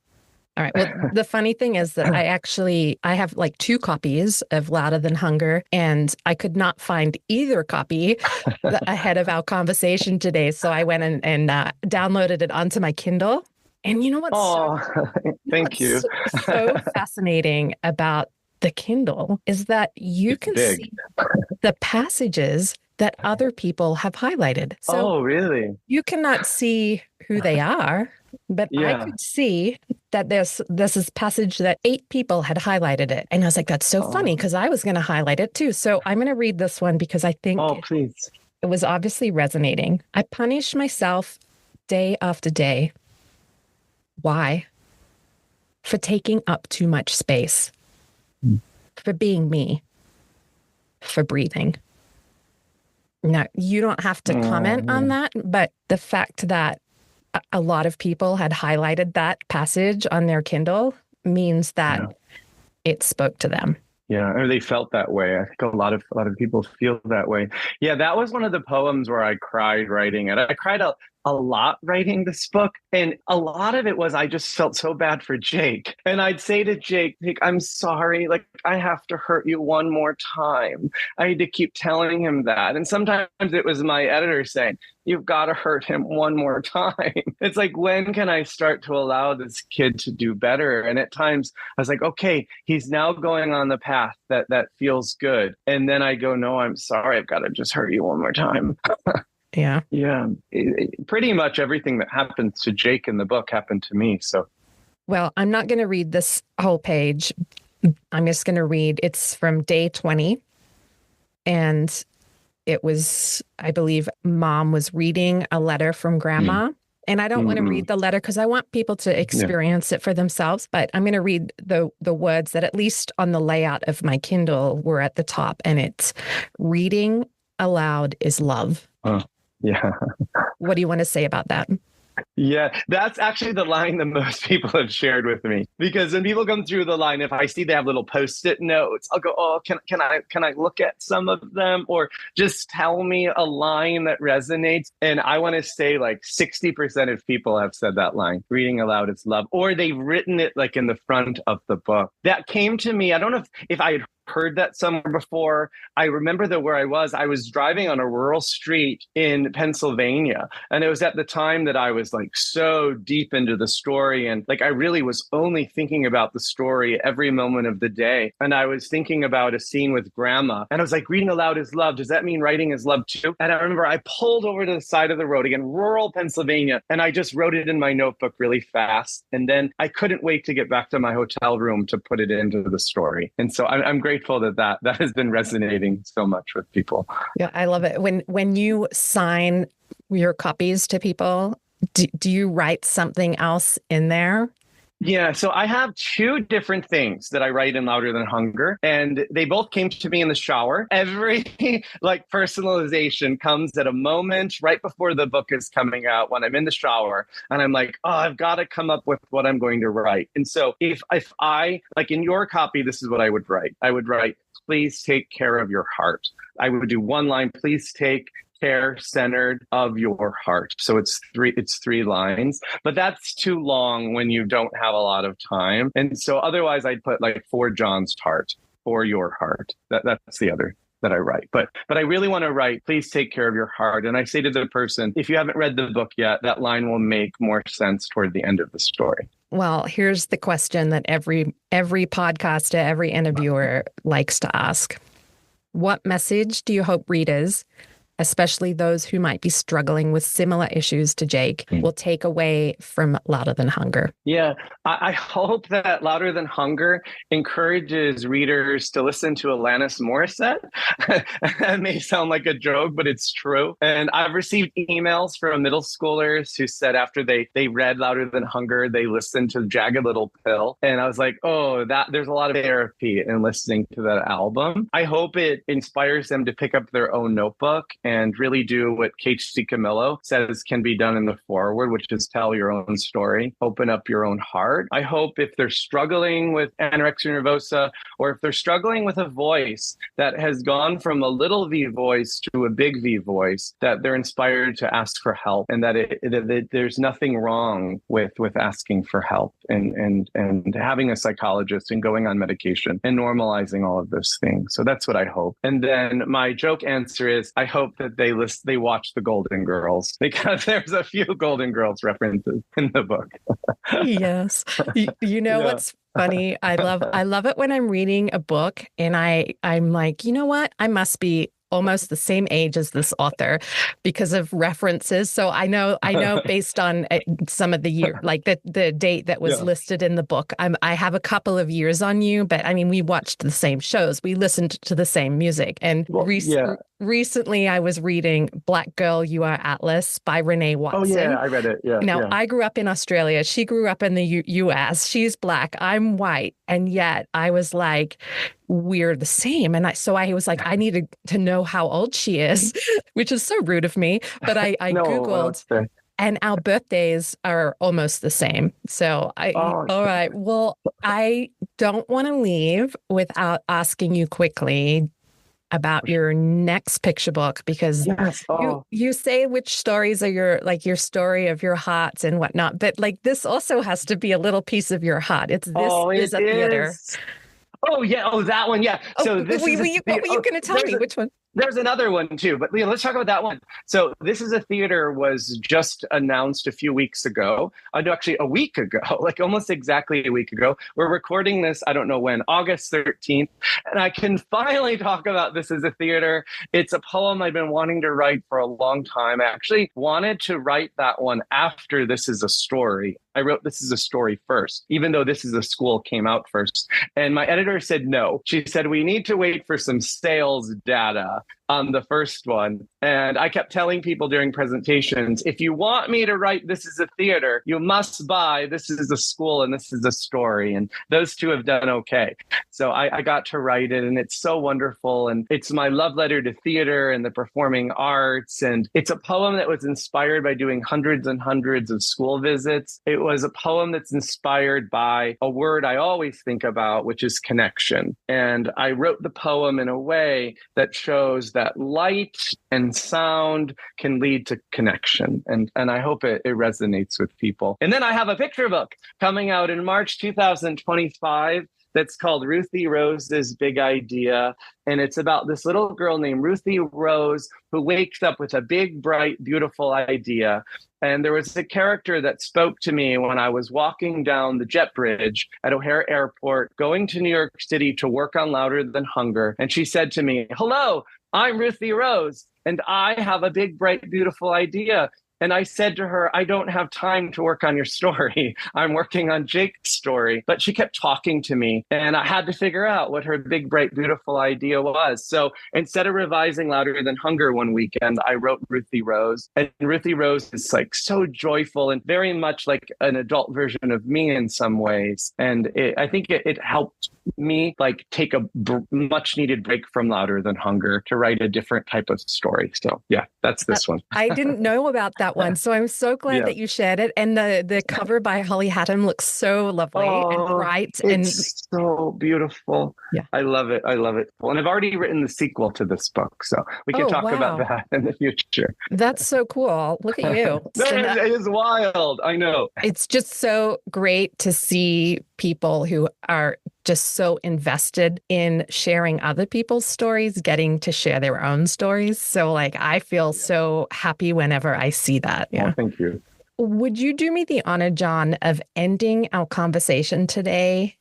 [SPEAKER 1] All right. Well, the funny thing is that I have like 2 copies of Louder Than Hunger, and I could not find either copy ahead of our conversation today. So I went and downloaded it onto my Kindle. And you know what's
[SPEAKER 2] thank you.
[SPEAKER 1] So fascinating about the Kindle is that you can see the passages that other people have highlighted. So
[SPEAKER 2] really?
[SPEAKER 1] You cannot see who they are, but I could see that there's this passage that 8 people had highlighted it. And I was like, that's so funny, because I was going to highlight it too. So I'm going to read this one because I think
[SPEAKER 2] please.
[SPEAKER 1] It was obviously resonating. I punish myself day after day. Why? For taking up too much space. For being me. For breathing. Now, you don't have to comment on that, but the fact that a lot of people had highlighted that passage on their Kindle means that it spoke to them.
[SPEAKER 2] Yeah, or they felt that way. I think a lot of people feel that way. Yeah, that was one of the poems where I cried writing it. I cried a lot writing this book, and a lot of it was I just felt so bad for Jake. And I'd say to Jake, I'm sorry, like I have to hurt you one more time. I had to keep telling him that. And sometimes it was my editor saying, you've got to hurt him one more time. It's like, when can I start to allow this kid to do better? And at times I was like, okay, he's now going on the path that feels good. And then I go, no, I'm sorry, I've got to just hurt you one more time.
[SPEAKER 1] Yeah.
[SPEAKER 2] Yeah. Pretty much everything that happened to Jake in the book happened to me. So,
[SPEAKER 1] well, I'm not going to read this whole page. I'm just going to read. It's from day 20. And it was, I believe, Mom was reading a letter from Grandma. And I don't want to read the letter because I want people to experience it for themselves. But I'm going to read the words that, at least on the layout of my Kindle, were at the top. And it's, reading aloud is love.
[SPEAKER 2] Yeah.
[SPEAKER 1] What do you want to say about that?
[SPEAKER 2] Yeah, that's actually the line that most people have shared with me, because when people come through the line, if I see they have little Post-it notes, I'll go, oh, can I look at some of them, or just tell me a line that resonates? And I want to say like 60% of people have said that line, reading aloud is love, or they've written it like in the front of the book. That came to me. I don't know if I had heard that somewhere before. I remember where I was driving on a rural street in Pennsylvania. And it was at the time that I was like so deep into the story. And like, I really was only thinking about the story every moment of the day. And I was thinking about a scene with Grandma. And I was like, reading aloud is love. Does that mean writing is love too? And I remember I pulled over to the side of the road, again, rural Pennsylvania. And I just wrote it in my notebook really fast. And then I couldn't wait to get back to my hotel room to put it into the story. And so I'm grateful that has been resonating so much with people.
[SPEAKER 1] Yeah, I love it. When you sign your copies to people, do you write something else in there?
[SPEAKER 2] Yeah, so I have 2 different things that I write in Louder Than Hunger, and they both came to me in the shower. Every like personalization comes at a moment right before the book is coming out, when I'm in the shower, and I'm like, oh, I've got to come up with what I'm going to write. And so if I, like in your copy, this is what I would write. I would write, please take care of your heart. I would do one line, please take care centered of your heart. So it's 3 lines, but that's too long when you don't have a lot of time. And so otherwise I'd put like, for John's heart, for your heart. That's the other that I write. But I really want to write, please take care of your heart. And I say to the person, if you haven't read the book yet, that line will make more sense toward the end of the story.
[SPEAKER 1] Well, here's the question that every podcaster, every interviewer likes to ask. What message do you hope readers especially those who might be struggling with similar issues to Jake, will take away from Louder Than Hunger?
[SPEAKER 2] Yeah, I hope that Louder Than Hunger encourages readers to listen to Alanis Morissette. That may sound like a joke, but it's true. And I've received emails from middle schoolers who said after they read Louder Than Hunger, they listened to Jagged Little Pill. And I was like, oh, there's a lot of therapy in listening to that album. I hope it inspires them to pick up their own notebook and really do what K.C. Camillo says can be done in the foreword, which is tell your own story, open up your own heart. I hope if they're struggling with anorexia nervosa, or if they're struggling with a voice that has gone from a little V voice to a big V voice, that they're inspired to ask for help, and that there's nothing wrong with asking for help and having a psychologist and going on medication and normalizing all of those things. So that's what I hope. And then my joke answer is I hope that they watch the Golden Girls, because there's a few Golden Girls references in the book.
[SPEAKER 1] Yes. You know, what's funny? I love it when I'm reading a book and I'm like, you know what? I must be almost the same age as this author because of references. So I know based on some of the year, like the date that was listed in the book, I have a couple of years on you, but I mean, we watched the same shows, we listened to the same music. And recently I was reading Black Girl, You Are Atlas by Renee Watson.
[SPEAKER 2] Oh yeah, I read it. Yeah.
[SPEAKER 1] Now I grew up in Australia. She grew up in the US. She's Black, I'm white. And yet I was like, we're the same. And so I was like, I needed to know how old she is, which is so rude of me. But I Googled, and our birthdays are almost the same. So all right. Well, I don't want to leave without asking you quickly about your next picture book, because you say which stories are your story of your hearts and whatnot. But like this also has to be a little piece of your heart. It's a theater.
[SPEAKER 2] Oh, yeah. Oh, that one. Yeah. So
[SPEAKER 1] what were you going to tell me? Which one?
[SPEAKER 2] There's another one too, but Leah, let's talk about that one. So This Is a Theater was just announced a few weeks ago. No, actually a week ago, like almost exactly a week ago. We're recording this, I don't know when, August 13th. And I can finally talk about This Is a Theater. It's a poem I've been wanting to write for a long time. I actually wanted to write that one after This Is a Story. I wrote This Is a Story first, even though This Is a School came out first. And my editor said no. She said, we need to wait for some sales data on the first one. And I kept telling people during presentations, if you want me to write This Is a Theater, you must buy This Is a School and This Is a Story. And those two have done okay. So I got to write it, and it's so wonderful. And it's my love letter to theater and the performing arts. And it's a poem that was inspired by doing hundreds and hundreds of school visits. It was a poem that's inspired by a word I always think about, which is connection. And I wrote the poem in a way that shows that light and sound can lead to connection. And I hope it resonates with people. And then I have a picture book coming out in March 2025 that's called Ruthie Rose's Big Idea. And it's about this little girl named Ruthie Rose who wakes up with a big, bright, beautiful idea. And there was a character that spoke to me when I was walking down the jet bridge at O'Hare Airport, going to New York City to work on Louder Than Hunger. And she said to me, hello, I'm Ruthie Rose, and I have a big, bright, beautiful idea. And I said to her, I don't have time to work on your story. I'm working on Jake's story. But she kept talking to me, and I had to figure out what her big, bright, beautiful idea was. So instead of revising Louder Than Hunger one weekend, I wrote Ruthie Rose. And Ruthie Rose is like so joyful and very much like an adult version of me in some ways. And I think it helped me like take a much needed break from Louder Than Hunger to write a different type of story. So yeah, that's this one.
[SPEAKER 1] I didn't know about that one. So I'm so glad that you shared it. And the cover by Holly Haddam looks so lovely and bright.
[SPEAKER 2] It's so beautiful. Yeah. I love it. I love it. Well, and I've already written the sequel to this book. So we can talk about that in the future.
[SPEAKER 1] That's so cool. Look at you.
[SPEAKER 2] It is wild. I know.
[SPEAKER 1] It's just so great to see people who are just so invested in sharing other people's stories, getting to share their own stories. So like, I feel so happy whenever I see that. Yeah.
[SPEAKER 2] Well, thank you.
[SPEAKER 1] Would you do me the honor, John, of ending our conversation today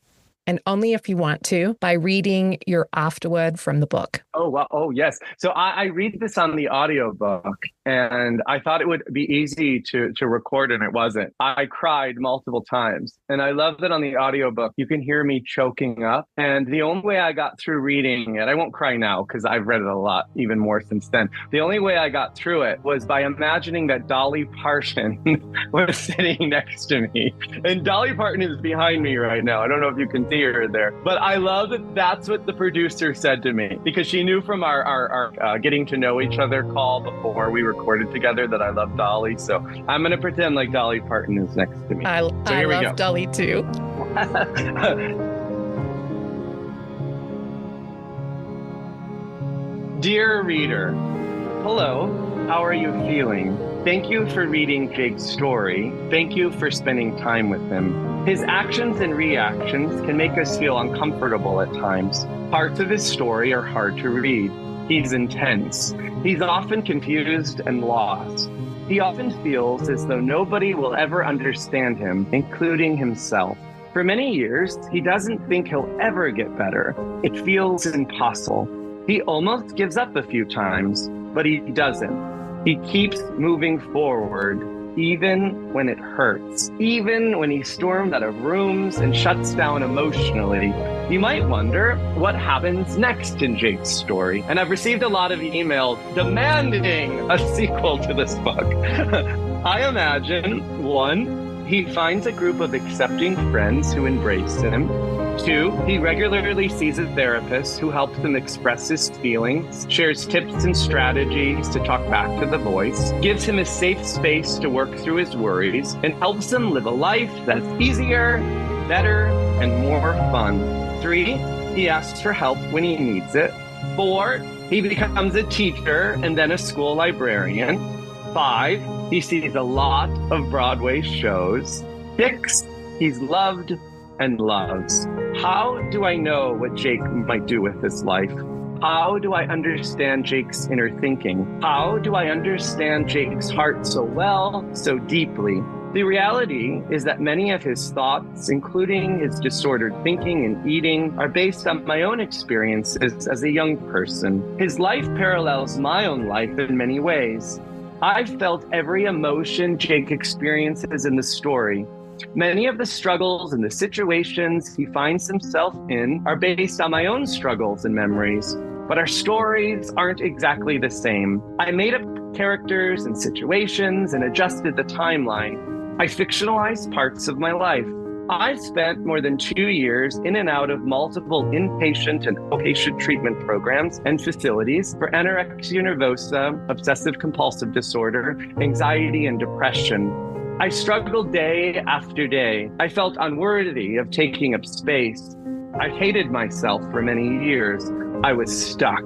[SPEAKER 1] and only if you want to, by reading your afterword from the book.
[SPEAKER 2] Oh, wow. Oh, yes. So I read this on the audiobook, and I thought it would be easy to record, and it wasn't. I cried multiple times. And I love that on the audiobook, you can hear me choking up. And the only way I got through reading it, I won't cry now because I've read it a lot, even more since then. The only way I got through it was by imagining that Dolly Parton was sitting next to me. And Dolly Parton is behind me right now. I don't know if you can see her there. But I love that that's what the producer said to me, because she knew from our getting to know each other call before we recorded together that I love Dolly. So I'm going to pretend like Dolly Parton is next to me.
[SPEAKER 1] I love Dolly too.
[SPEAKER 2] Dear reader, hello, how are you feeling? Thank you for reading Jake's story. Thank you for spending time with him. His actions and reactions can make us feel uncomfortable at times. Parts of his story are hard to read. He's intense. He's often confused and lost. He often feels as though nobody will ever understand him, including himself. For many years, he doesn't think he'll ever get better. It feels impossible. He almost gives up a few times, but he doesn't. He keeps moving forward, even when it hurts, even when he's stormed out of rooms and shuts down emotionally. You might wonder what happens next in Jake's story. And I've received a lot of emails demanding a sequel to this book. I imagine, 1, he finds a group of accepting friends who embrace him. 2, he regularly sees a therapist who helps him express his feelings, shares tips and strategies to talk back to the voice, gives him a safe space to work through his worries, and helps him live a life that's easier, better, and more fun. 3, he asks for help when he needs it. 4, he becomes a teacher and then a school librarian. 5, he sees a lot of Broadway shows. 6, he's loved and loves. How do I know what Jake might do with his life? How do I understand Jake's inner thinking? How do I understand Jake's heart so well, so deeply? The reality is that many of his thoughts, including his disordered thinking and eating, are based on my own experiences as a young person. His life parallels my own life in many ways. I've felt every emotion Jake experiences in the story. Many of the struggles and the situations he finds himself in are based on my own struggles and memories, but our stories aren't exactly the same. I made up characters and situations and adjusted the timeline. I fictionalized parts of my life. I've spent more than 2 years in and out of multiple inpatient and outpatient treatment programs and facilities for anorexia nervosa, obsessive compulsive disorder, anxiety, and depression. I struggled day after day. I felt unworthy of taking up space. I hated myself for many years. I was stuck.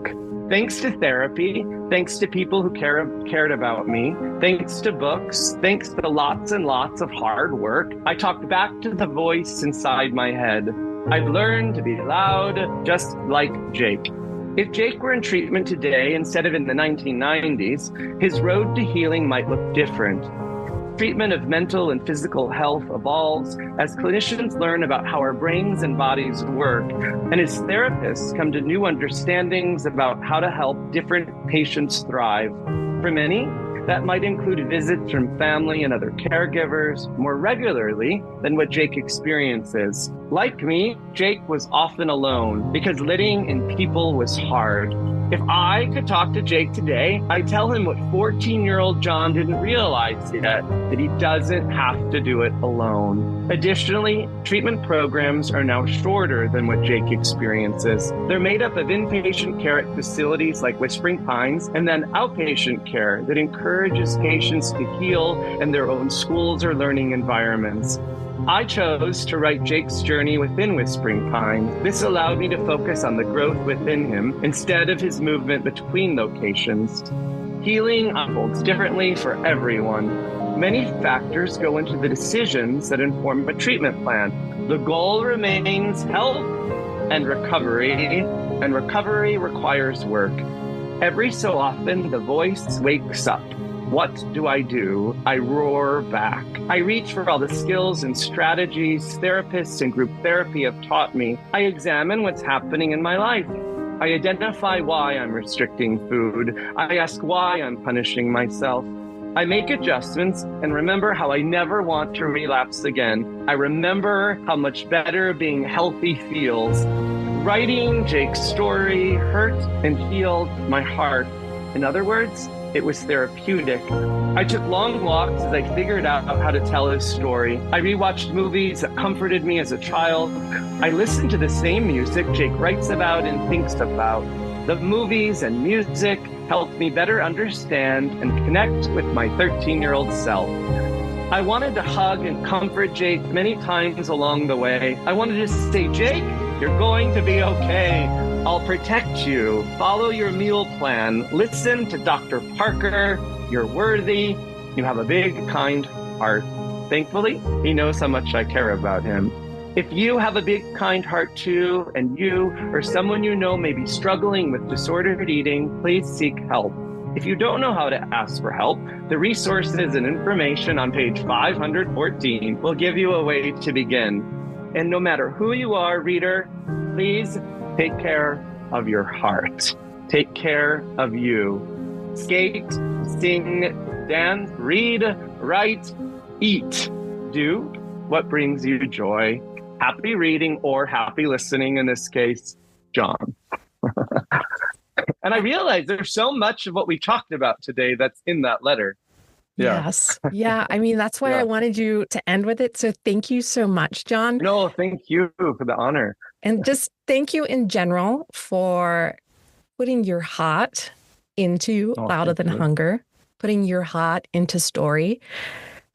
[SPEAKER 2] Thanks to therapy, thanks to people who cared about me, thanks to books, thanks to lots and lots of hard work, I talked back to the voice inside my head. I've learned to be loud, just like Jake. If Jake were in treatment today instead of in the 1990s, his road to healing might look different. Treatment of mental and physical health evolves as clinicians learn about how our brains and bodies work, and as therapists come to new understandings about how to help different patients thrive. For many, that might include visits from family and other caregivers more regularly than what Jake experiences. Like me, Jake was often alone because living in people was hard. If I could talk to Jake today, I'd tell him what 14-year-old John didn't realize yet, that he doesn't have to do it alone. Additionally, treatment programs are now shorter than what Jake experiences. They're made up of inpatient care at facilities like Whispering Pines, and then outpatient care that encourages patients to heal in their own schools or learning environments. I chose to write Jake's journey within Whispering Pines. This allowed me to focus on the growth within him instead of his movement between locations. Healing unfolds differently for everyone. Many factors go into the decisions that inform a treatment plan. The goal remains health and recovery requires work. Every so often, the voice wakes up. What do? I roar back. I reach for all the skills and strategies therapists and group therapy have taught me. I examine what's happening in my life. I identify why I'm restricting food. I ask why I'm punishing myself. I make adjustments and remember how I never want to relapse again. I remember how much better being healthy feels. Writing Jake's story hurt and healed my heart. In other words, it was therapeutic. I took long walks as I figured out how to tell his story. I rewatched movies that comforted me as a child. I listened to the same music Jake writes about and thinks about. The movies and music helped me better understand and connect with my 13-year-old self. I wanted to hug and comfort Jake many times along the way. I wanted to say, Jake, you're going to be okay. I'll protect you. Follow your meal plan. Listen to Dr. Parker. You're worthy. You have a big, kind heart. Thankfully, he knows how much I care about him. If you have a big, kind heart too, and you or someone you know may be struggling with disordered eating, please seek help. If you don't know how to ask for help, the resources and information on page 514 will give you a way to begin. And no matter who you are, reader, please take care of your heart. Take care of you. Skate, sing, dance, read, write, eat. Do what brings you joy. Happy reading or happy listening, in this case, John. And I realize there's so much of what we talked about today that's in that letter.
[SPEAKER 1] Yeah. Yes. Yeah. I mean, that's why I wanted you to end with it. So thank you so much, John.
[SPEAKER 2] No, thank you for the honor.
[SPEAKER 1] And just thank you in general for putting your heart into Louder Than Hunger, putting your heart into story,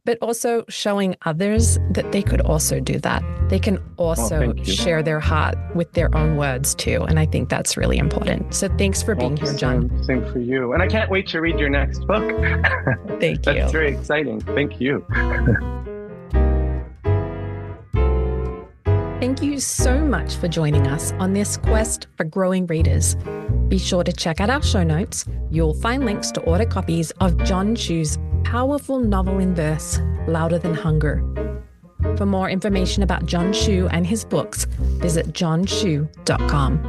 [SPEAKER 1] but also showing others that they could also do that. They can also share their heart with their own words too. And I think that's really important. So thanks for being here, John.
[SPEAKER 2] Same for you. And I can't wait to read your next book.
[SPEAKER 1] Thank you.
[SPEAKER 2] That's very exciting. Thank you.
[SPEAKER 1] Thank you so much for joining us on this quest for growing readers. Be sure to check out our show notes. You'll find links to order copies of John Schu's powerful novel in verse, Louder Than Hunger. For more information about John Schu and his books, visit johnschu.com.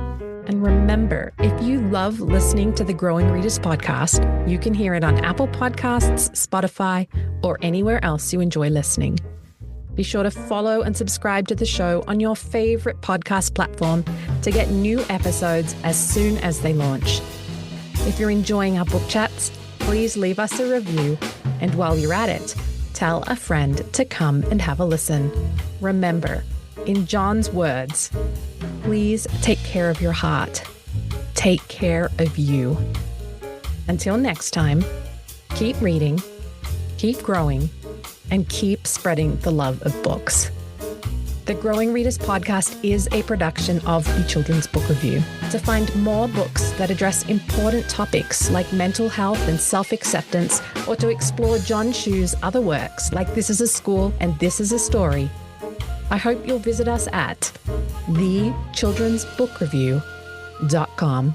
[SPEAKER 1] And remember, if you love listening to the Growing Readers podcast, you can hear it on Apple Podcasts, Spotify, or anywhere else you enjoy listening. Be sure to follow and subscribe to the show on your favorite podcast platform to get new episodes as soon as they launch. If you're enjoying our book chats, please leave us a review. And while you're at it, tell a friend to come and have a listen. Remember, in John's words, please take care of your heart. Take care of you. Until next time, keep reading, keep growing, and keep spreading the love of books. The Growing Readers podcast is a production of the Children's Book Review. To find more books that address important topics like mental health and self-acceptance, or to explore John Schu's other works like This Is a School and This Is a Story, I hope you'll visit us at thechildrensbookreview.com.